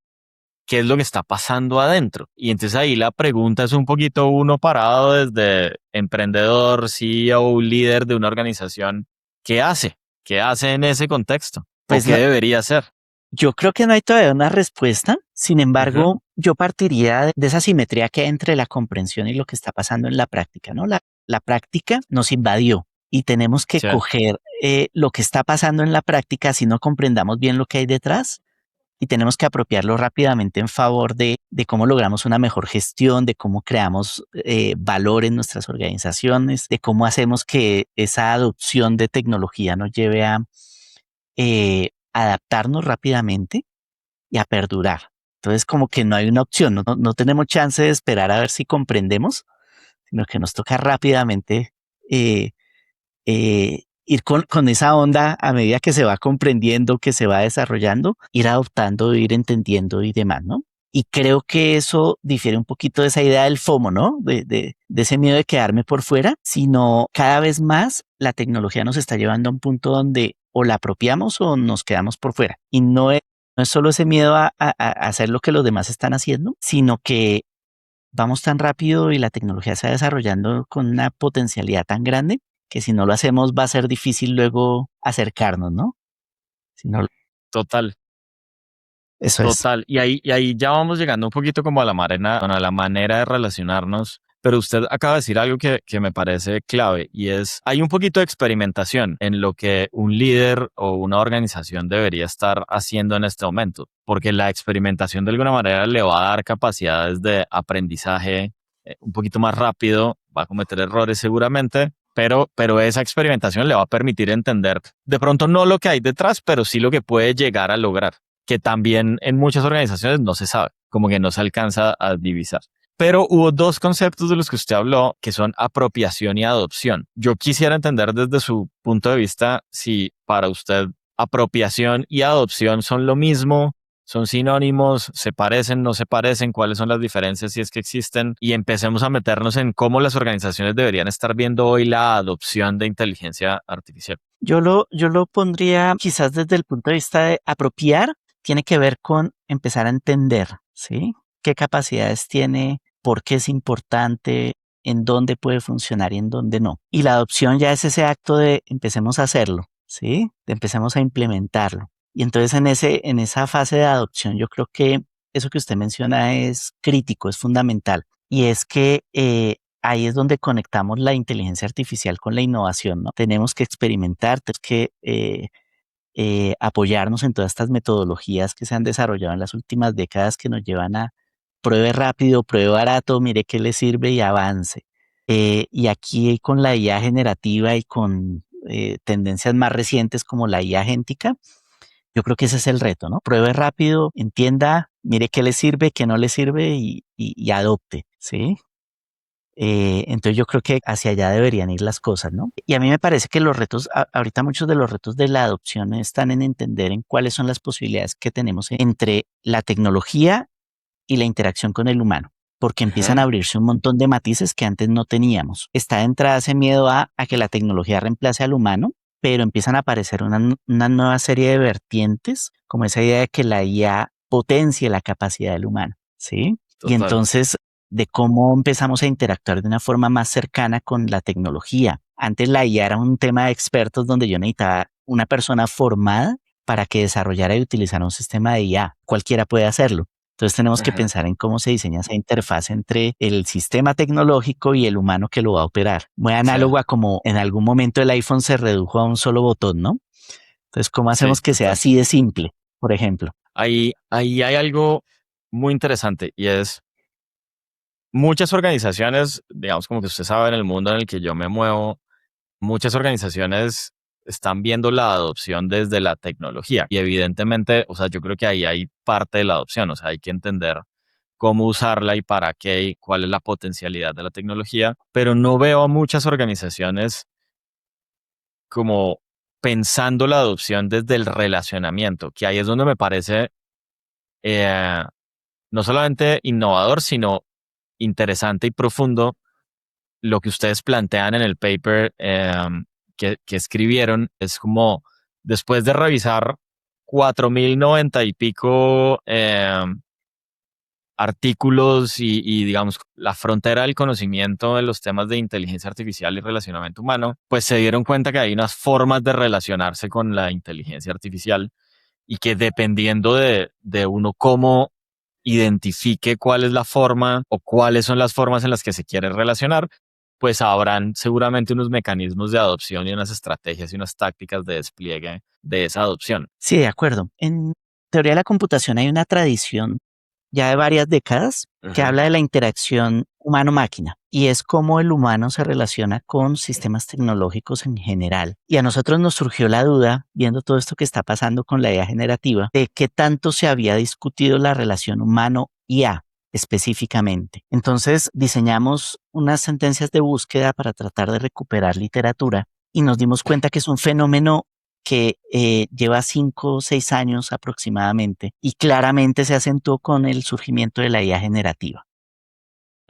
qué es lo que está pasando adentro. Y entonces ahí la pregunta es un poquito uno parado desde emprendedor, CEO, líder de una organización, ¿qué hace? ¿Qué hace en ese contexto? ¿O Pues qué no, debería hacer? yo creo que no hay todavía una respuesta. Sin Ujú. embargo, yo partiría de esa simetría que hay entre la comprensión y lo que está pasando en la práctica, ¿no? La práctica nos invadió y tenemos que Sí, coger lo que está pasando en la práctica, si no comprendamos bien lo que hay detrás, y tenemos que apropiarlo rápidamente en favor de cómo logramos una mejor gestión, de cómo creamos valor en nuestras organizaciones, de cómo hacemos que esa adopción de tecnología nos lleve a adaptarnos rápidamente y a perdurar. Entonces, como que no hay una opción, no tenemos chance de esperar a ver si comprendemos, sino que nos toca rápidamente eh, ir con esa onda a medida que se va comprendiendo, que se va desarrollando, ir adoptando, ir entendiendo y demás, ¿no? Y creo que eso difiere un poquito de esa idea del FOMO, ¿no? De ese miedo de quedarme por fuera, sino cada vez más la tecnología nos está llevando a un punto donde o la apropiamos o nos quedamos por fuera. Y no es solo ese miedo a hacer lo que los demás están haciendo, sino que vamos tan rápido y la tecnología se va desarrollando con una potencialidad tan grande que si no lo hacemos va a ser difícil luego acercarnos, ¿no? Si no, Total. eso es. Total, y ahí ya vamos llegando un poquito como a bueno, a la manera de relacionarnos, pero usted acaba de decir algo que me parece clave y es, hay un poquito de experimentación en lo que un líder o una organización debería estar haciendo en este momento, porque la experimentación de alguna manera le va a dar capacidades de aprendizaje un poquito más rápido, va a cometer errores seguramente. Pero esa experimentación le va a permitir entender de pronto no lo que hay detrás, pero sí lo que puede llegar a lograr, que también en muchas organizaciones no se sabe, como que no se alcanza a divisar. Pero hubo dos conceptos de los que usted habló, que son apropiación y adopción. Yo quisiera entender desde su punto de vista si para usted apropiación y adopción son lo mismo, son sinónimos, se parecen, no se parecen, cuáles son las diferencias si es que existen, y empecemos a meternos en cómo las organizaciones deberían estar viendo hoy la adopción de inteligencia artificial. Yo lo pondría quizás desde el punto de vista de apropiar, tiene que ver con empezar a entender, ¿sí? ¿Qué capacidades tiene? ¿Por qué es importante? ¿En dónde puede funcionar y en dónde no? Y la adopción ya es ese acto de empecemos a hacerlo, ¿sí? De empecemos a implementarlo. Y entonces en esa fase de adopción yo creo que eso que usted menciona es crítico, es fundamental. Y es que ahí es donde conectamos la inteligencia artificial con la innovación, ¿no? Tenemos que experimentar, tenemos que apoyarnos en todas estas metodologías que se han desarrollado en las últimas décadas que nos llevan a pruebe rápido, pruebe barato, mire qué le sirve y avance. Y aquí con la IA generativa y con tendencias más recientes como la IA agéntica, yo creo que ese es el reto, ¿no? Pruebe rápido, entienda, mire qué le sirve, qué no le sirve y adopte, ¿sí? Entonces yo creo que hacia allá deberían ir las cosas, ¿no? Y a mí me parece que los retos, ahorita muchos de los retos de la adopción están en entender en cuáles son las posibilidades que tenemos entre la tecnología y la interacción con el humano, porque empiezan a Ujú. abrirse un montón de matices que antes no teníamos. Está de entrada ese miedo a que la tecnología reemplace al humano, pero empiezan a aparecer una nueva serie de vertientes, como esa idea de que la IA potencie la capacidad del humano, ¿sí? Y Total. entonces de cómo empezamos a interactuar de una forma más cercana con la tecnología. Antes la IA era un tema de expertos donde yo necesitaba una persona formada para que desarrollara y utilizara un sistema de IA. Cualquiera puede hacerlo. Entonces tenemos que Ujú. pensar en cómo se diseña esa interfaz entre el sistema tecnológico y el humano que lo va a operar. Muy Sí, análogo a como en algún momento el iPhone se redujo a un solo botón, ¿no? Entonces, ¿cómo sí, hacemos que sea total. así de simple, por ejemplo? Ahí hay algo muy interesante y es muchas organizaciones, digamos como que usted sabe en el mundo en el que yo me muevo, muchas organizaciones están viendo la adopción desde la tecnología y evidentemente, o sea, yo creo que ahí hay parte de la adopción, o sea, hay que entender cómo usarla y para qué y cuál es la potencialidad de la tecnología, pero no veo a muchas organizaciones como pensando la adopción desde el relacionamiento, que ahí es donde me parece eh, no solamente innovador, sino interesante y profundo lo que ustedes plantean en el paper que escribieron. Es como después de revisar 4090 y pico artículos y, digamos, la frontera del conocimiento de los temas de inteligencia artificial y relacionamiento humano, pues se dieron cuenta que hay unas formas de relacionarse con la inteligencia artificial y que dependiendo de uno cómo identifique cuál es la forma o cuáles son las formas en las que se quiere relacionar, pues habrán seguramente unos mecanismos de adopción y unas estrategias y unas tácticas de despliegue de esa adopción. Sí, de acuerdo. En teoría de la computación hay una tradición ya de varias décadas que Ujú. habla de la interacción humano-máquina y es cómo el humano se relaciona con sistemas tecnológicos en general. Y a nosotros nos surgió la duda, viendo todo esto que está pasando con la IA generativa, de qué tanto se había discutido la relación humano-IA específicamente. Entonces diseñamos unas sentencias de búsqueda para tratar de recuperar literatura y nos dimos cuenta que es un fenómeno que lleva 5 o 6 años aproximadamente y claramente se acentuó con el surgimiento de la IA generativa.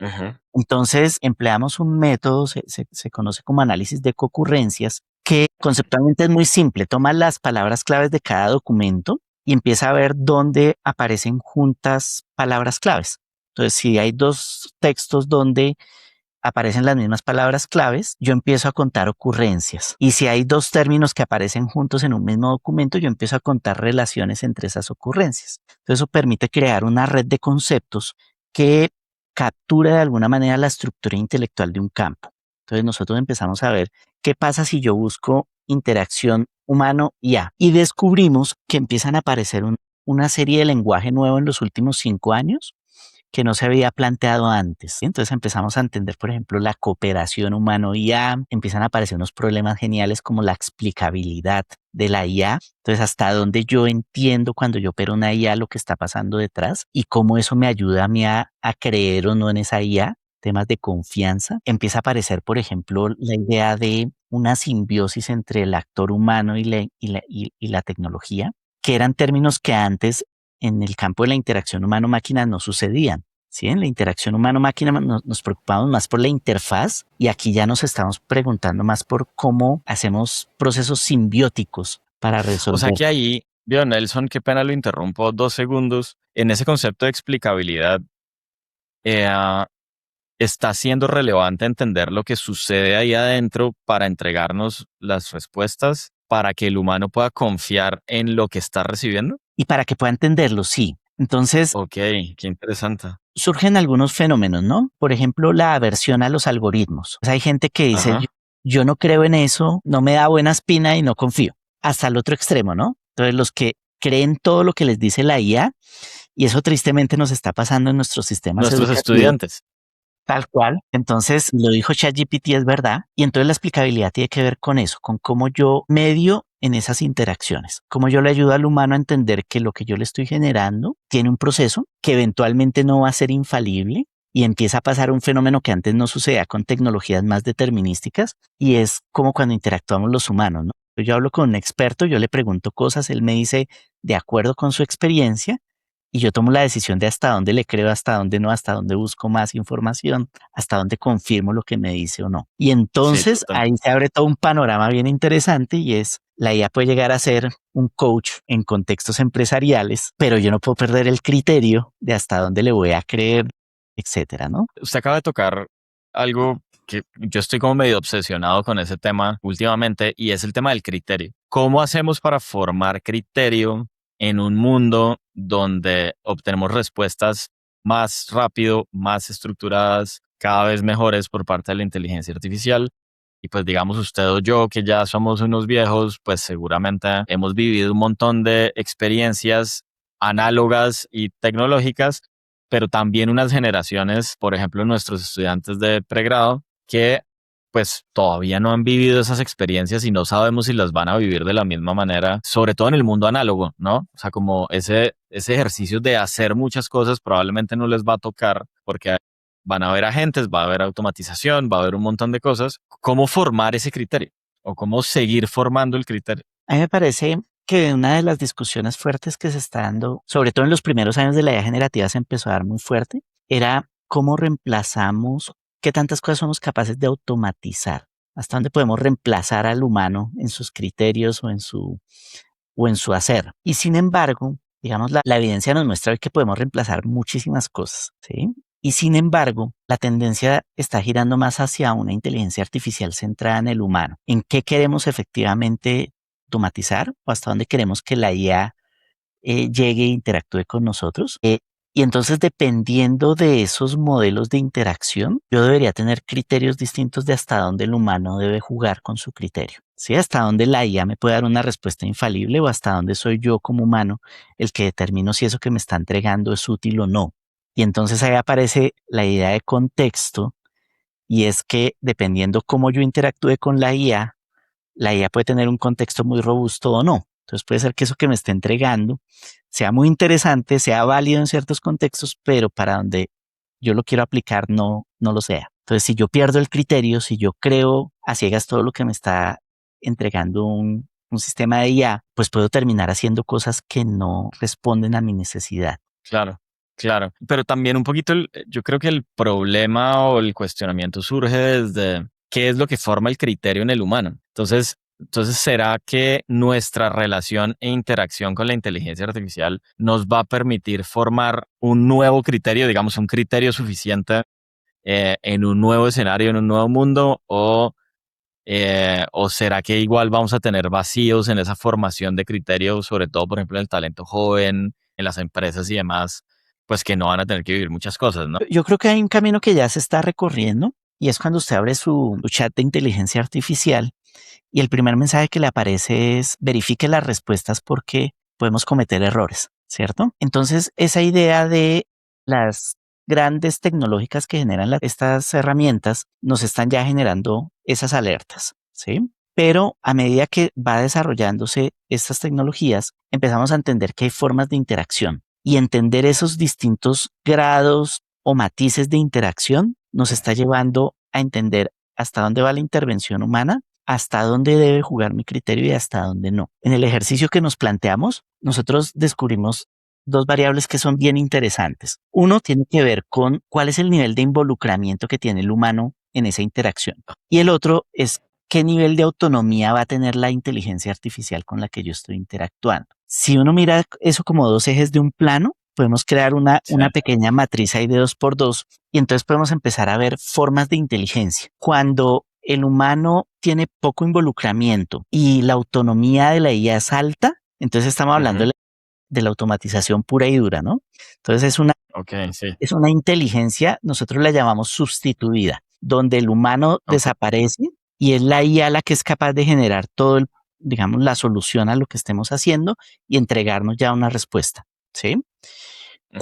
Ujú. Entonces empleamos un método, se conoce como análisis de concurrencias, que conceptualmente es muy simple. Toma las palabras claves de cada documento y empieza a ver dónde aparecen juntas palabras claves. Entonces, si hay dos textos donde aparecen las mismas palabras claves, yo empiezo a contar ocurrencias. Y si hay dos términos que aparecen juntos en un mismo documento, yo empiezo a contar relaciones entre esas ocurrencias. Entonces, eso permite crear una red de conceptos que captura de alguna manera la estructura intelectual de un campo. Entonces, nosotros empezamos a ver qué pasa si yo busco interacción humano-IA y descubrimos que empiezan a aparecer una serie de lenguaje nuevo en los últimos 5 años que no se había planteado antes. Entonces empezamos a entender, por ejemplo, la cooperación humano-IA, empiezan a aparecer unos problemas geniales como la explicabilidad de la IA. Entonces, hasta dónde yo entiendo cuando yo opero una IA lo que está pasando detrás y cómo eso me ayuda a mí a creer o no en esa IA, temas de confianza. Empieza a aparecer, por ejemplo, la idea de una simbiosis entre el actor humano y la tecnología, que eran términos que antes en el campo de la interacción humano-máquina no sucedían. ¿Sí? En la interacción humano-máquina nos preocupamos más por la interfaz y aquí ya nos estamos preguntando más por cómo hacemos procesos simbióticos para O sea resolver. que ahí, vio Nelson, qué pena lo interrumpo 2 segundos. En ese concepto de explicabilidad, eh, está siendo relevante entender lo que sucede ahí adentro para entregarnos las respuestas, para que el humano pueda confiar en lo que está recibiendo. Y para que pueda entenderlo, sí. Entonces, Ok, qué interesante. surgen algunos fenómenos, ¿no? Por ejemplo, la aversión a los algoritmos. Pues hay gente que dice, yo, Ajá. yo no creo en eso, no me da buena espina y no confío. Hasta el otro extremo, ¿no? Entonces, los que creen todo lo que les dice la IA, y eso tristemente nos está pasando en nuestros sistemas Nuestros educativos, estudiantes. tal cual. Entonces, lo dijo ChatGPT, es verdad. Y entonces la explicabilidad tiene que ver con eso, con cómo yo medio en esas interacciones, cómo yo le ayudo al humano a entender que lo que yo le estoy generando tiene un proceso que eventualmente no va a ser infalible y empieza a pasar un fenómeno que antes no sucedía con tecnologías más determinísticas y es como cuando interactuamos los humanos, ¿no? Yo hablo con un experto, yo le pregunto cosas, él me dice de acuerdo con su experiencia y yo tomo la decisión de hasta dónde le creo, hasta dónde no, hasta dónde busco más información, hasta dónde confirmo lo que me dice o no. Y Sí, entonces total. ahí se abre todo un panorama bien interesante y es, la IA puede llegar a ser un coach en contextos empresariales, pero yo no puedo perder el criterio de hasta dónde le voy a creer, etcétera, ¿no? Usted acaba de tocar algo que yo estoy como medio obsesionado con ese tema últimamente y es el tema del criterio. ¿Cómo hacemos para formar criterio en un mundo donde obtenemos respuestas más rápido, más estructuradas, cada vez mejores por parte de la inteligencia artificial? Y pues digamos usted o yo que ya somos unos viejos, pues seguramente hemos vivido un montón de experiencias análogas y tecnológicas, pero también unas generaciones, por ejemplo, nuestros estudiantes de pregrado, que pues todavía no han vivido esas experiencias y no sabemos si las van a vivir de la misma manera, sobre todo en el mundo análogo, ¿no? O sea, como ese ejercicio de hacer muchas cosas probablemente no les va a tocar porque van a haber agentes, va a haber automatización, va a haber un montón de cosas. ¿Cómo formar ese criterio? ¿O cómo seguir formando el criterio? A mí me parece que una de las discusiones fuertes que se está dando, sobre todo en los primeros años de la IA generativa, se empezó a dar muy fuerte, era cómo reemplazamos, qué tantas cosas somos capaces de automatizar, hasta dónde podemos reemplazar al humano en sus criterios o en su hacer. Y sin embargo, digamos, la evidencia nos muestra hoy que podemos reemplazar muchísimas cosas, ¿sí? Y sin embargo, la tendencia está girando más hacia una inteligencia artificial centrada en el humano. ¿En qué queremos efectivamente automatizar o hasta dónde queremos que la IA llegue e interactúe con nosotros? Y entonces, dependiendo de esos modelos de interacción, yo debería tener criterios distintos de hasta dónde el humano debe jugar con su criterio. ¿Sí? Hasta dónde la IA me puede dar una respuesta infalible o hasta dónde soy yo como humano el que determino si eso que me está entregando es útil o no. Y entonces ahí aparece la idea de contexto, y es que dependiendo cómo yo interactúe con la IA puede tener un contexto muy robusto o no. Entonces puede ser que eso que me esté entregando sea muy interesante, sea válido en ciertos contextos, pero para donde yo lo quiero aplicar no lo sea. Entonces, si yo pierdo el criterio, si yo creo a ciegas todo lo que me está entregando un sistema de IA, pues puedo terminar haciendo cosas que no responden a mi necesidad. Claro, claro. Pero también un poquito, yo creo que el problema o el cuestionamiento surge desde qué es lo que forma el criterio en el humano. Entonces, ¿será que nuestra relación e interacción con la inteligencia artificial nos va a permitir formar un nuevo criterio, digamos, un criterio suficiente en un nuevo escenario, en un nuevo mundo? ¿O será que igual vamos a tener vacíos en esa formación de criterios, sobre todo, por ejemplo, en el talento joven, en las empresas y demás, pues que no van a tener que vivir muchas cosas, ¿no? Yo creo que hay un camino que ya se está recorriendo, y es cuando usted abre su chat de inteligencia artificial y el primer mensaje que le aparece es verifique las respuestas porque podemos cometer errores, ¿cierto? Entonces, esa idea de las grandes tecnológicas que generan estas herramientas nos están ya generando esas alertas, ¿sí? Pero a medida que va desarrollándose estas tecnologías, empezamos a entender que hay formas de interacción, y entender esos distintos grados o matices de interacción nos está llevando a entender hasta dónde va la intervención humana, hasta dónde debe jugar mi criterio y hasta dónde no. En el ejercicio que nos planteamos, nosotros descubrimos dos variables que son bien interesantes. Uno tiene que ver con cuál es el nivel de involucramiento que tiene el humano en esa interacción. Y el otro es qué nivel de autonomía va a tener la inteligencia artificial con la que yo estoy interactuando. Si uno mira eso como dos ejes de un plano, podemos crear Sí. una pequeña matriz ahí de 2 por 2, y entonces podemos empezar a ver formas de inteligencia. Cuando el humano tiene poco involucramiento y la autonomía de la IA es alta, entonces estamos hablando Ujú. de la automatización pura y dura, ¿no? Entonces Ok, sí. es una inteligencia, nosotros la llamamos sustituida, donde el humano Ok. desaparece y es la IA la que es capaz de generar todo digamos, la solución a lo que estemos haciendo y entregarnos ya una respuesta, ¿sí? Ujú.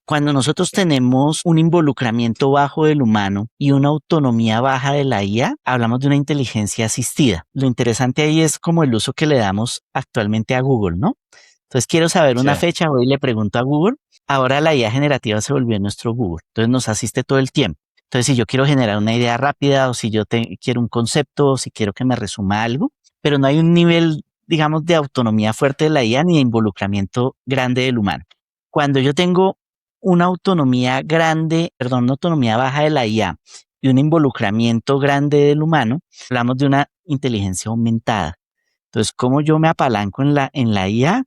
Cuando nosotros tenemos un involucramiento bajo del humano y una autonomía baja de la IA, hablamos de una inteligencia asistida. Lo interesante ahí es como el uso que le damos actualmente a Google, ¿no? Entonces quiero saber Sí. una fecha, voy y le pregunto a Google. Ahora la IA generativa se volvió nuestro Google, entonces nos asiste todo el tiempo. Entonces, si yo quiero generar una idea rápida, o si yo quiero un concepto, o si quiero que me resuma algo, pero no hay un nivel, digamos, de autonomía fuerte de la IA ni de involucramiento grande del humano. Cuando yo tengo una autonomía grande, perdón, una autonomía baja de la IA y un involucramiento grande del humano, hablamos de una inteligencia aumentada. Entonces, ¿cómo yo me apalanco en la IA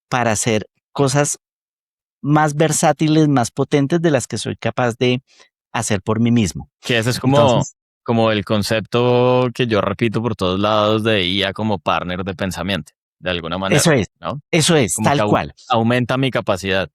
para hacer cosas más versátiles, más potentes de las que soy capaz de hacer por mí mismo? Que ese es Entonces, como el concepto que yo repito por todos lados de IA como partner de pensamiento, de alguna eso manera, es, ¿no? eso es, Como que tal cual. aumenta mi capacidad.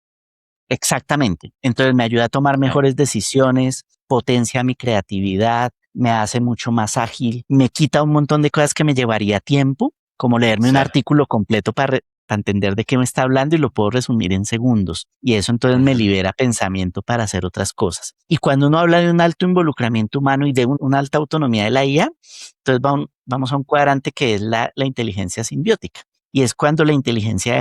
Exactamente. Entonces me ayuda a tomar Ok. mejores decisiones, potencia mi creatividad, me hace mucho más ágil, me quita un montón de cosas que me llevaría tiempo, como leerme un Sí. artículo completo para entender de qué me está hablando, y lo puedo resumir en segundos. Y eso entonces me Ujú. libera pensamiento para hacer otras cosas. Y cuando uno habla de un alto involucramiento humano y de una alta autonomía de la IA, entonces vamos a un cuadrante que es la inteligencia simbiótica. Y es cuando la inteligencia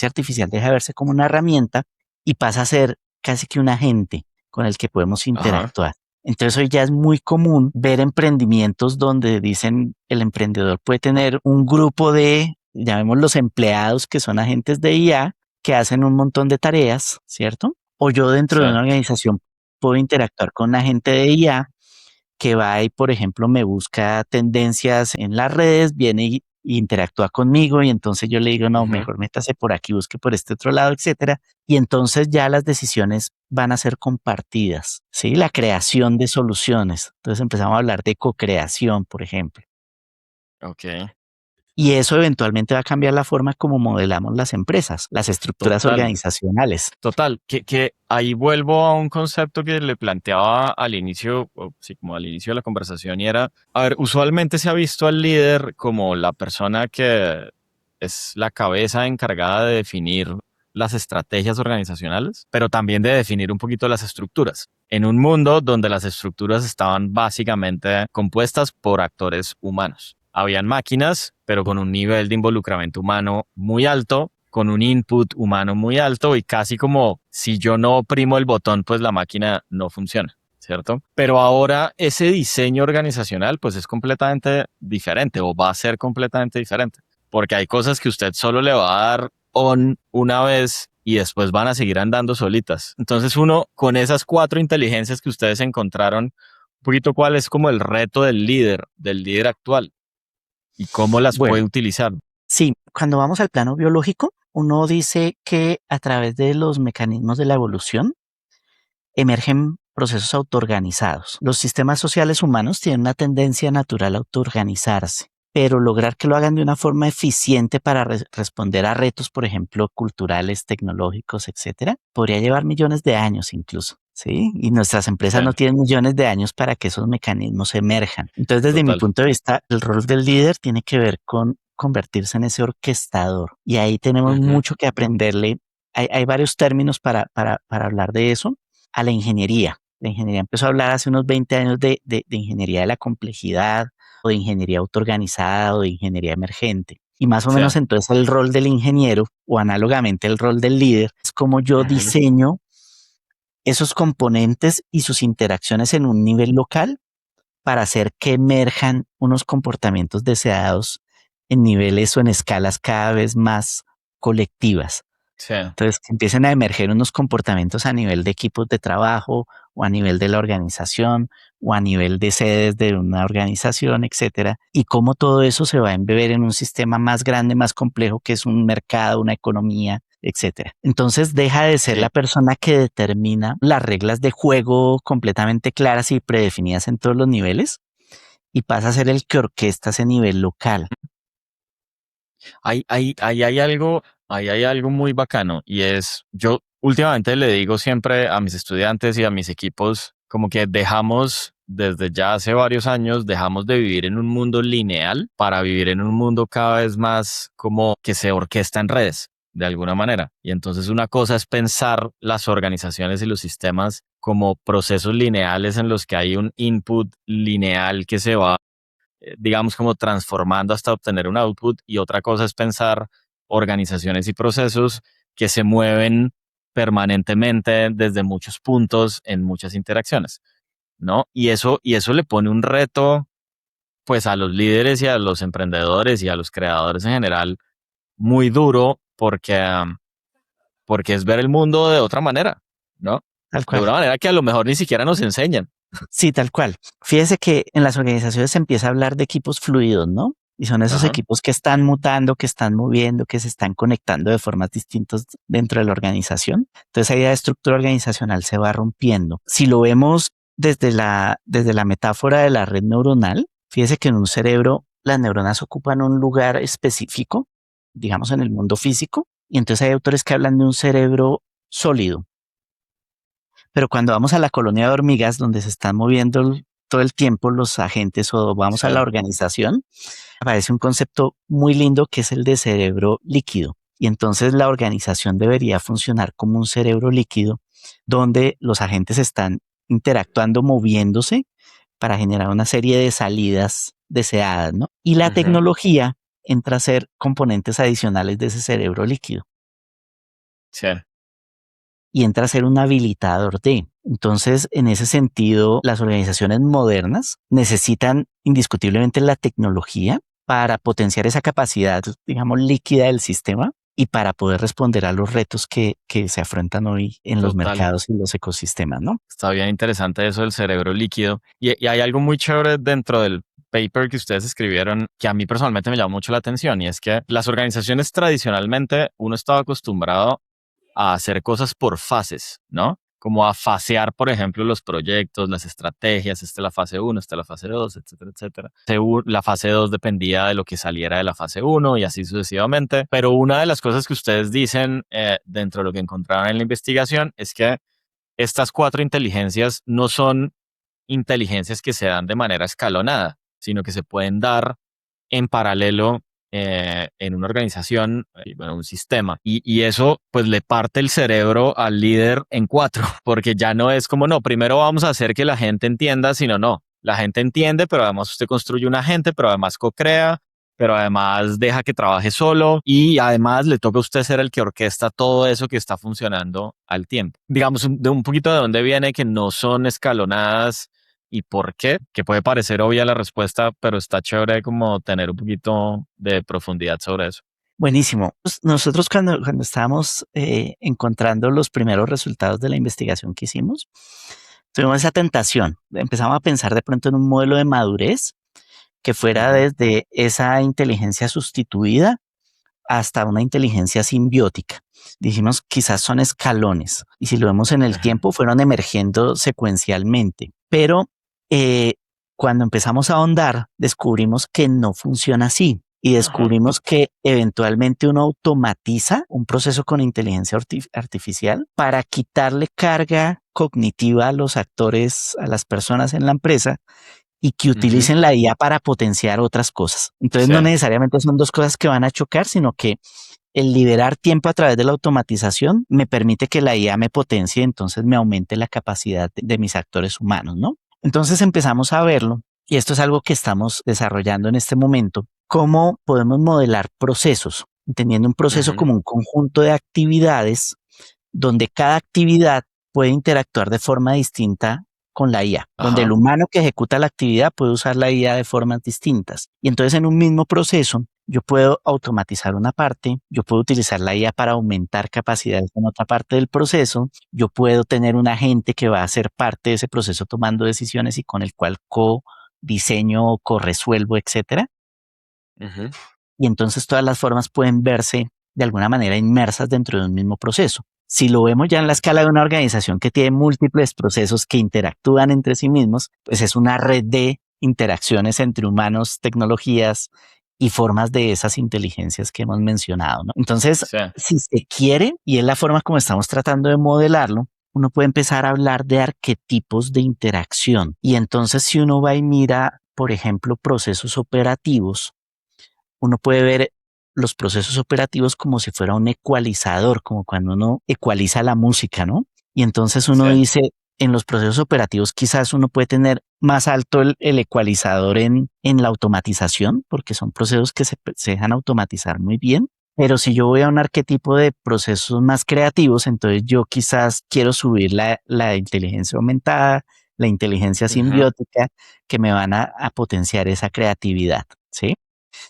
artificial deja de verse como una herramienta y pasa a ser casi que un agente con el que podemos Ajá. interactuar. Entonces hoy ya es muy común ver emprendimientos donde dicen el emprendedor puede tener un grupo de, llamémoslos empleados, que son agentes de IA, que hacen un montón de tareas, ¿cierto? O yo dentro Sí. de una organización puedo interactuar con un agente de IA que va y, por ejemplo, me busca tendencias en las redes, viene y interactúa conmigo, y entonces yo le digo, no, Ujú. mejor métase por aquí, busque por este otro lado, etcétera. Y entonces ya las decisiones van a ser compartidas, ¿sí? La creación de soluciones. Entonces empezamos a hablar de co-creación, por ejemplo. Ok. Y eso eventualmente va a cambiar la forma como modelamos las empresas, las estructuras Total. organizacionales. Total, que ahí vuelvo a un concepto que le planteaba al inicio, o sí, como al inicio de la conversación, y era, a ver, usualmente se ha visto al líder como la persona que es la cabeza encargada de definir las estrategias organizacionales, pero también de definir un poquito las estructuras. En un mundo donde las estructuras estaban básicamente compuestas por actores humanos. Habían máquinas, pero con un nivel de involucramiento humano muy alto, con un input humano muy alto y casi como si yo no oprimo el botón, pues la máquina no funciona, ¿cierto? Pero ahora ese diseño organizacional pues es completamente diferente o va a ser completamente diferente, porque hay cosas que usted solo le va a dar on una vez y después van a seguir andando solitas. Entonces uno con esas 4 inteligencias que ustedes encontraron, un poquito cuál es como el reto del líder actual y cómo las Bueno, puede utilizar. sí, cuando vamos al plano biológico, uno dice que a través de los mecanismos de la evolución emergen procesos autoorganizados. Los sistemas sociales humanos tienen una tendencia natural a autoorganizarse, pero lograr que lo hagan de una forma eficiente para responder a retos, por ejemplo, culturales, tecnológicos, etcétera, podría llevar millones de años incluso. ¿Sí? Y nuestras empresas no Sí, tienen millones de años para que esos mecanismos emerjan. Entonces, desde mi total. punto de vista, el rol del líder tiene que ver con convertirse en ese orquestador. Y ahí tenemos Ujú. mucho que aprenderle. Hay varios términos para hablar de eso a la ingeniería. La ingeniería empezó a hablar hace unos 20 años de ingeniería de la complejidad, o de ingeniería autoorganizada, o de ingeniería emergente. Y más o Sí. menos entonces el rol del ingeniero, o análogamente el rol del líder, es como yo Ujú. diseño esos componentes y sus interacciones en un nivel local para hacer que emerjan unos comportamientos deseados en niveles o en escalas cada vez más colectivas. Sí, Entonces, que empiecen a emerger unos comportamientos a nivel de equipos de trabajo o a nivel de la organización o a nivel de sedes de una organización, etcétera, y cómo todo eso se va a embeber en un sistema más grande, más complejo, que es un mercado, una economía, etcétera. Entonces, deja de ser la sí. persona que determina las reglas de juego completamente claras y predefinidas en todos los niveles y pasa a ser el que orquesta ese nivel local. Ahí hay algo muy bacano y es, yo últimamente le digo siempre a mis estudiantes y a mis equipos, como que dejamos, desde ya hace varios años, dejamos de vivir en un mundo lineal para vivir en un mundo cada vez más como que se orquesta en redes, de alguna manera. Y entonces una cosa es pensar las organizaciones y los sistemas como procesos lineales en los que hay un input lineal que se va digamos, como transformando hasta obtener un output y otra cosa es pensar organizaciones y procesos que se mueven permanentemente desde muchos puntos en muchas interacciones, ¿no? Y eso le pone un reto, pues, a los líderes y a los emprendedores y a los creadores en general muy duro porque, porque es ver el mundo de otra manera, ¿no? Tal De cual. una manera que a lo mejor ni siquiera nos enseñan. Sí, tal cual. Fíjese que en las organizaciones se empieza a hablar de equipos fluidos, ¿no? Y son esos Ajá. equipos que están mutando, que están moviendo, que se están conectando de formas distintas dentro de la organización. Entonces, esa idea de estructura organizacional se va rompiendo. Si lo vemos desde la metáfora de la red neuronal, fíjese que en un cerebro las neuronas ocupan un lugar específico, digamos en el mundo físico, y entonces hay autores que hablan de un cerebro sólido. Pero cuando vamos a la colonia de hormigas, donde se están moviendo todo el tiempo los agentes, o vamos Sí. a la organización, aparece un concepto muy lindo que es el de cerebro líquido. Y entonces la organización debería funcionar como un cerebro líquido donde los agentes están interactuando, moviéndose para generar una serie de salidas deseadas, ¿no? Y la Ujú. tecnología entra a ser componentes adicionales de ese cerebro líquido Sí. y entra a ser un habilitador de. Entonces, en ese sentido, las organizaciones modernas necesitan indiscutiblemente la tecnología para potenciar esa capacidad, digamos, líquida del sistema y para poder responder a los retos que se afrontan hoy en los Total. mercados y los ecosistemas, ¿no? Está bien interesante eso del cerebro líquido. Y hay algo muy chévere dentro del paper que ustedes escribieron que a mí personalmente me llamó mucho la atención y es que las organizaciones tradicionalmente uno estaba acostumbrado a hacer cosas por fases, ¿no? como a fasear, por ejemplo, los proyectos, las estrategias. Esta es la fase uno, esta es la fase 2, etcétera, etcétera. La fase 2 dependía de lo que saliera de la fase uno y así sucesivamente. Pero una de las cosas que ustedes dicen dentro de lo que encontraron en la investigación es que estas cuatro inteligencias no son inteligencias que se dan de manera escalonada, sino que se pueden dar en paralelo en una organización, bueno, un sistema. Y eso pues le parte el cerebro al líder en cuatro, porque ya no es como, no, primero vamos a hacer que la gente entienda, sino no, la gente entiende, pero además usted construye un agente, pero además co-crea, pero además deja que trabaje solo y además le toca a usted ser el que orquesta todo eso que está funcionando al tiempo. Digamos, de un poquito de dónde viene que no son escalonadas y por qué, que puede parecer obvia la respuesta, pero está chévere como tener un poquito de profundidad sobre eso. Buenísimo. Pues nosotros cuando estábamos encontrando los primeros resultados de la investigación que hicimos, tuvimos esa tentación. Empezamos a pensar de pronto en un modelo de madurez que fuera Ujú. desde esa inteligencia sustituida hasta una inteligencia simbiótica. Dijimos, quizás son escalones, y si lo vemos en el Ajá. tiempo, fueron emergiendo secuencialmente. Pero eh, cuando empezamos a ahondar, descubrimos que no funciona así. Y Ajá. descubrimos que eventualmente uno automatiza un proceso con inteligencia artificial para quitarle carga cognitiva a los actores, a las personas en la empresa, y que Ujú. utilicen la IA para potenciar otras cosas. Entonces Sí, no necesariamente son dos cosas que van a chocar, sino que el liberar tiempo a través de la automatización me permite que la IA me potencie, entonces me aumente la capacidad de mis actores humanos, ¿no? Entonces empezamos a verlo, y esto es algo que estamos desarrollando en este momento, cómo podemos modelar procesos, entendiendo un proceso ujú. como un conjunto de actividades donde cada actividad puede interactuar de forma distinta con la IA, donde el Ajá. humano que ejecuta la actividad puede usar la IA de formas distintas. Y entonces en un mismo proceso yo puedo automatizar una parte, yo puedo utilizar la IA para aumentar capacidades en otra parte del proceso, yo puedo tener un agente que va a ser parte de ese proceso tomando decisiones y con el cual co-diseño, co-resuelvo, etcétera. Ujú. Y entonces todas las formas pueden verse de alguna manera inmersas dentro de un mismo proceso. Si lo vemos ya en la escala de una organización que tiene múltiples procesos que interactúan entre sí mismos, pues es una red de interacciones entre humanos, tecnologías y formas de esas inteligencias que hemos mencionado, ¿no? Entonces, Sí. si se quiere, y es la forma como estamos tratando de modelarlo, uno puede empezar a hablar de arquetipos de interacción. Y entonces, si uno va y mira, por ejemplo, procesos operativos, uno puede ver los procesos operativos como si fuera un ecualizador, como cuando uno ecualiza la música, ¿no? Y entonces Sí. uno dice, en los procesos operativos quizás uno puede tener más alto el ecualizador en la automatización, porque son procesos que se dejan automatizar muy bien. Pero si yo voy a un arquetipo de procesos más creativos, entonces yo quizás quiero subir la inteligencia aumentada, la inteligencia Ujú. simbiótica, que me van a potenciar esa creatividad, ¿sí?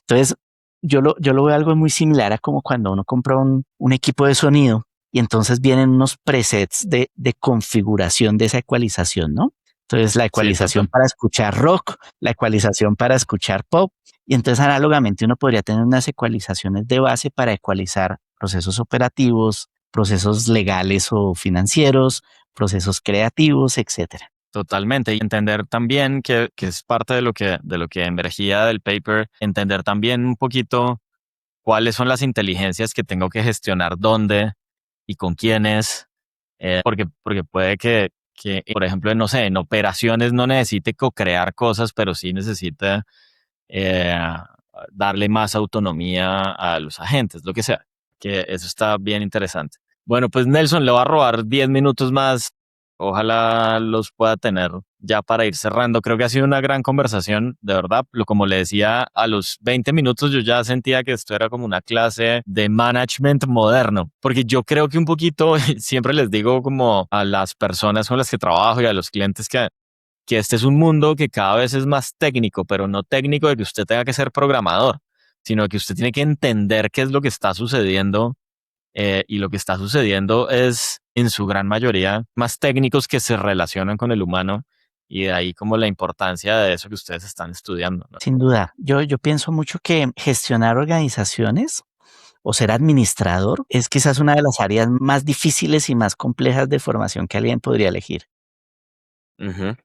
Entonces, yo lo veo algo muy similar a como cuando uno compra un equipo de sonido y entonces vienen unos presets de configuración de esa ecualización, ¿no? Entonces, la Sí, ecualización total. para escuchar rock, la ecualización para escuchar pop, y entonces análogamente uno podría tener unas ecualizaciones de base para ecualizar procesos operativos, procesos legales o financieros, procesos creativos, etcétera. Totalmente. Y entender también que es parte de lo que emergía del paper, entender también un poquito cuáles son las inteligencias que tengo que gestionar dónde y con quiénes, porque puede que, por ejemplo, no sé, en operaciones no necesite co-crear cosas, pero sí necesite eh, darle más autonomía a los agentes, lo que sea, que eso está bien interesante. Bueno, pues Nelson, le va a robar 10 minutos más. Ojalá los pueda tener ya para ir cerrando. Creo que ha sido una gran conversación, de verdad. Como le decía, a los 20 minutos yo ya sentía que esto era como una clase de management moderno, porque yo creo que un poquito, siempre les digo como a las personas con las que trabajo y a los clientes que este es un mundo que cada vez es más técnico, pero no técnico de que usted tenga que ser programador, sino que usted tiene que entender qué es lo que está sucediendo y lo que está sucediendo es en su gran mayoría más técnicos que se relacionan con el humano y de ahí como la importancia de eso que ustedes están estudiando, ¿no? Sin duda, yo pienso mucho que gestionar organizaciones o ser administrador es quizás una de las áreas más difíciles y más complejas de formación que alguien podría elegir. Ujú.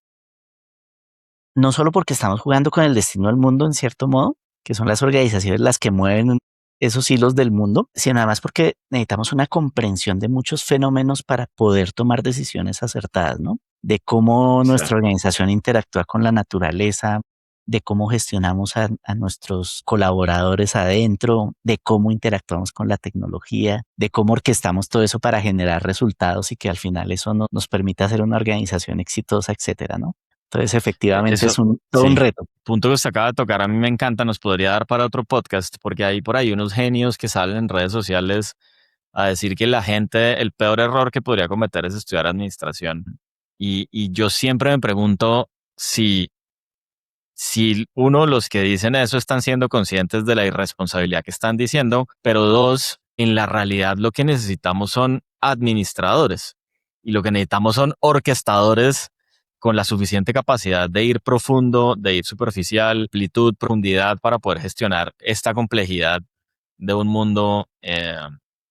No solo porque estamos jugando con el destino del mundo, en cierto modo, que son las organizaciones las que mueven esos hilos del mundo, sino además porque necesitamos una comprensión de muchos fenómenos para poder tomar decisiones acertadas, ¿no? De cómo Sí. nuestra organización interactúa con la naturaleza, de cómo gestionamos a nuestros colaboradores adentro, de cómo interactuamos con la tecnología, de cómo orquestamos todo eso para generar resultados y que al final eso nos permita hacer una organización exitosa, etcétera, ¿no? Entonces, efectivamente Eso, es todo un sí. reto. Punto que usted acaba de tocar, a mí me encanta, nos podría dar para otro podcast, porque hay por ahí unos genios que salen en redes sociales a decir que la gente, el peor error que podría cometer es estudiar administración. Y yo siempre me pregunto si uno, los que dicen eso están siendo conscientes de la irresponsabilidad que están diciendo, pero dos, en la realidad lo que necesitamos son administradores y lo que necesitamos son orquestadores con la suficiente capacidad de ir profundo, de ir superficial, amplitud, profundidad para poder gestionar esta complejidad de un mundo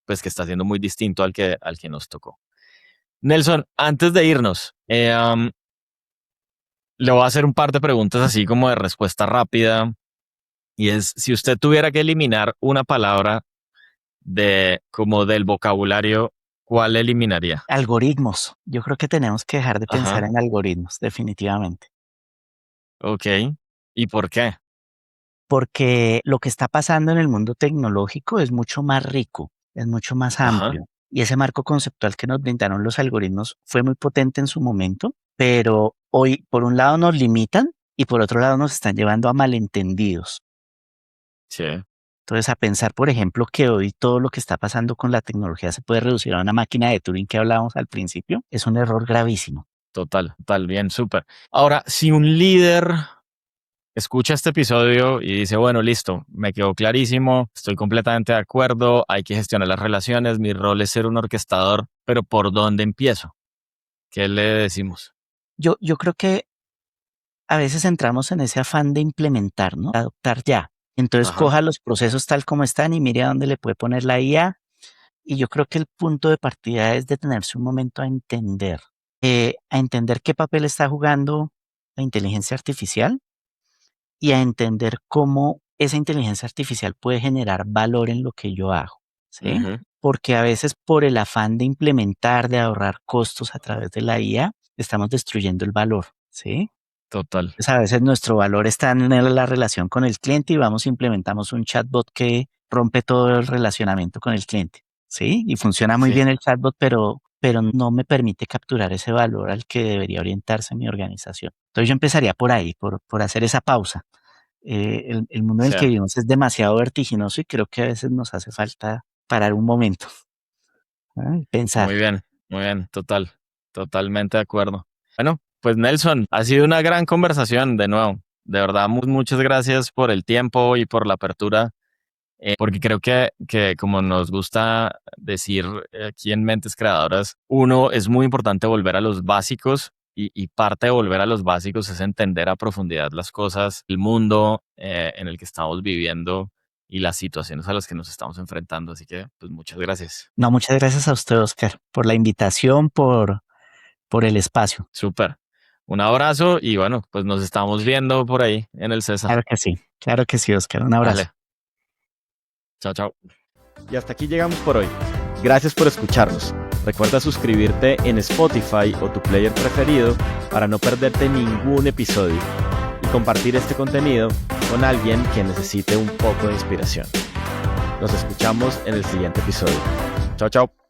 pues que está siendo muy distinto al que nos tocó. Nelson, antes de irnos, le voy a hacer un par de preguntas así como de respuesta rápida. Y es, si usted tuviera que eliminar una palabra como del vocabulario, ¿cuál eliminaría? Algoritmos. Yo creo que tenemos que dejar de pensar Ajá, en algoritmos, definitivamente. ok. ¿Y por qué? Porque lo que está pasando en el mundo tecnológico es mucho más rico, es mucho más Ajá, amplio. Y ese marco conceptual que nos brindaron los algoritmos fue muy potente en su momento, pero hoy por un lado nos limitan y por otro lado nos están llevando a malentendidos. sí, Entonces, a pensar, por ejemplo, que hoy todo lo que está pasando con la tecnología se puede reducir a una máquina de Turing que hablábamos al principio, es un error gravísimo. total, bien, súper. Ahora, si un líder escucha este episodio y dice, bueno, listo, me quedó clarísimo, estoy completamente de acuerdo, hay que gestionar las relaciones, mi rol es ser un orquestador, pero ¿por dónde empiezo? ¿Qué le decimos? Yo creo que a veces entramos en ese afán de implementar, ¿no? Adoptar ya. Entonces Ajá, coja los procesos tal como están y mire a dónde le puede poner la IA. Y yo creo que el punto de partida es detenerse un momento a entender qué papel está jugando la inteligencia artificial y a entender cómo esa inteligencia artificial puede generar valor en lo que yo hago, ¿sí? ujú, Porque a veces por el afán de implementar, de ahorrar costos a través de la IA, estamos destruyendo el valor, ¿sí? total, Pues a veces nuestro valor está en la relación con el cliente y vamos, implementamos un chatbot que rompe todo el relacionamiento con el cliente, ¿sí? Y funciona muy sí, bien el chatbot, pero no me permite capturar ese valor al que debería orientarse mi organización. Entonces yo empezaría por ahí, por hacer esa pausa. El mundo en el sí. que vivimos es demasiado vertiginoso y creo que a veces nos hace falta parar un momento, ¿ah? Y pensar. Muy bien, totalmente de acuerdo. Bueno, pues Nelson, ha sido una gran conversación de nuevo. De verdad, muchas gracias por el tiempo y por la apertura, porque creo que como nos gusta decir aquí en Mentes Creadoras, uno, es muy importante volver a los básicos y parte de volver a los básicos es entender a profundidad las cosas, el mundo en el que estamos viviendo y las situaciones a las que nos estamos enfrentando. Así que, pues muchas gracias. No, muchas gracias a usted, Oscar, por la invitación, por el espacio. Súper. Un abrazo y bueno, pues nos estamos viendo por ahí en el César. Claro que sí, Oscar. Un abrazo. Dale, chao, chao. Y hasta aquí llegamos por hoy. Gracias por escucharnos. Recuerda suscribirte en Spotify o tu player preferido para no perderte ningún episodio y compartir este contenido con alguien que necesite un poco de inspiración. Nos escuchamos en el siguiente episodio. Chao, chao.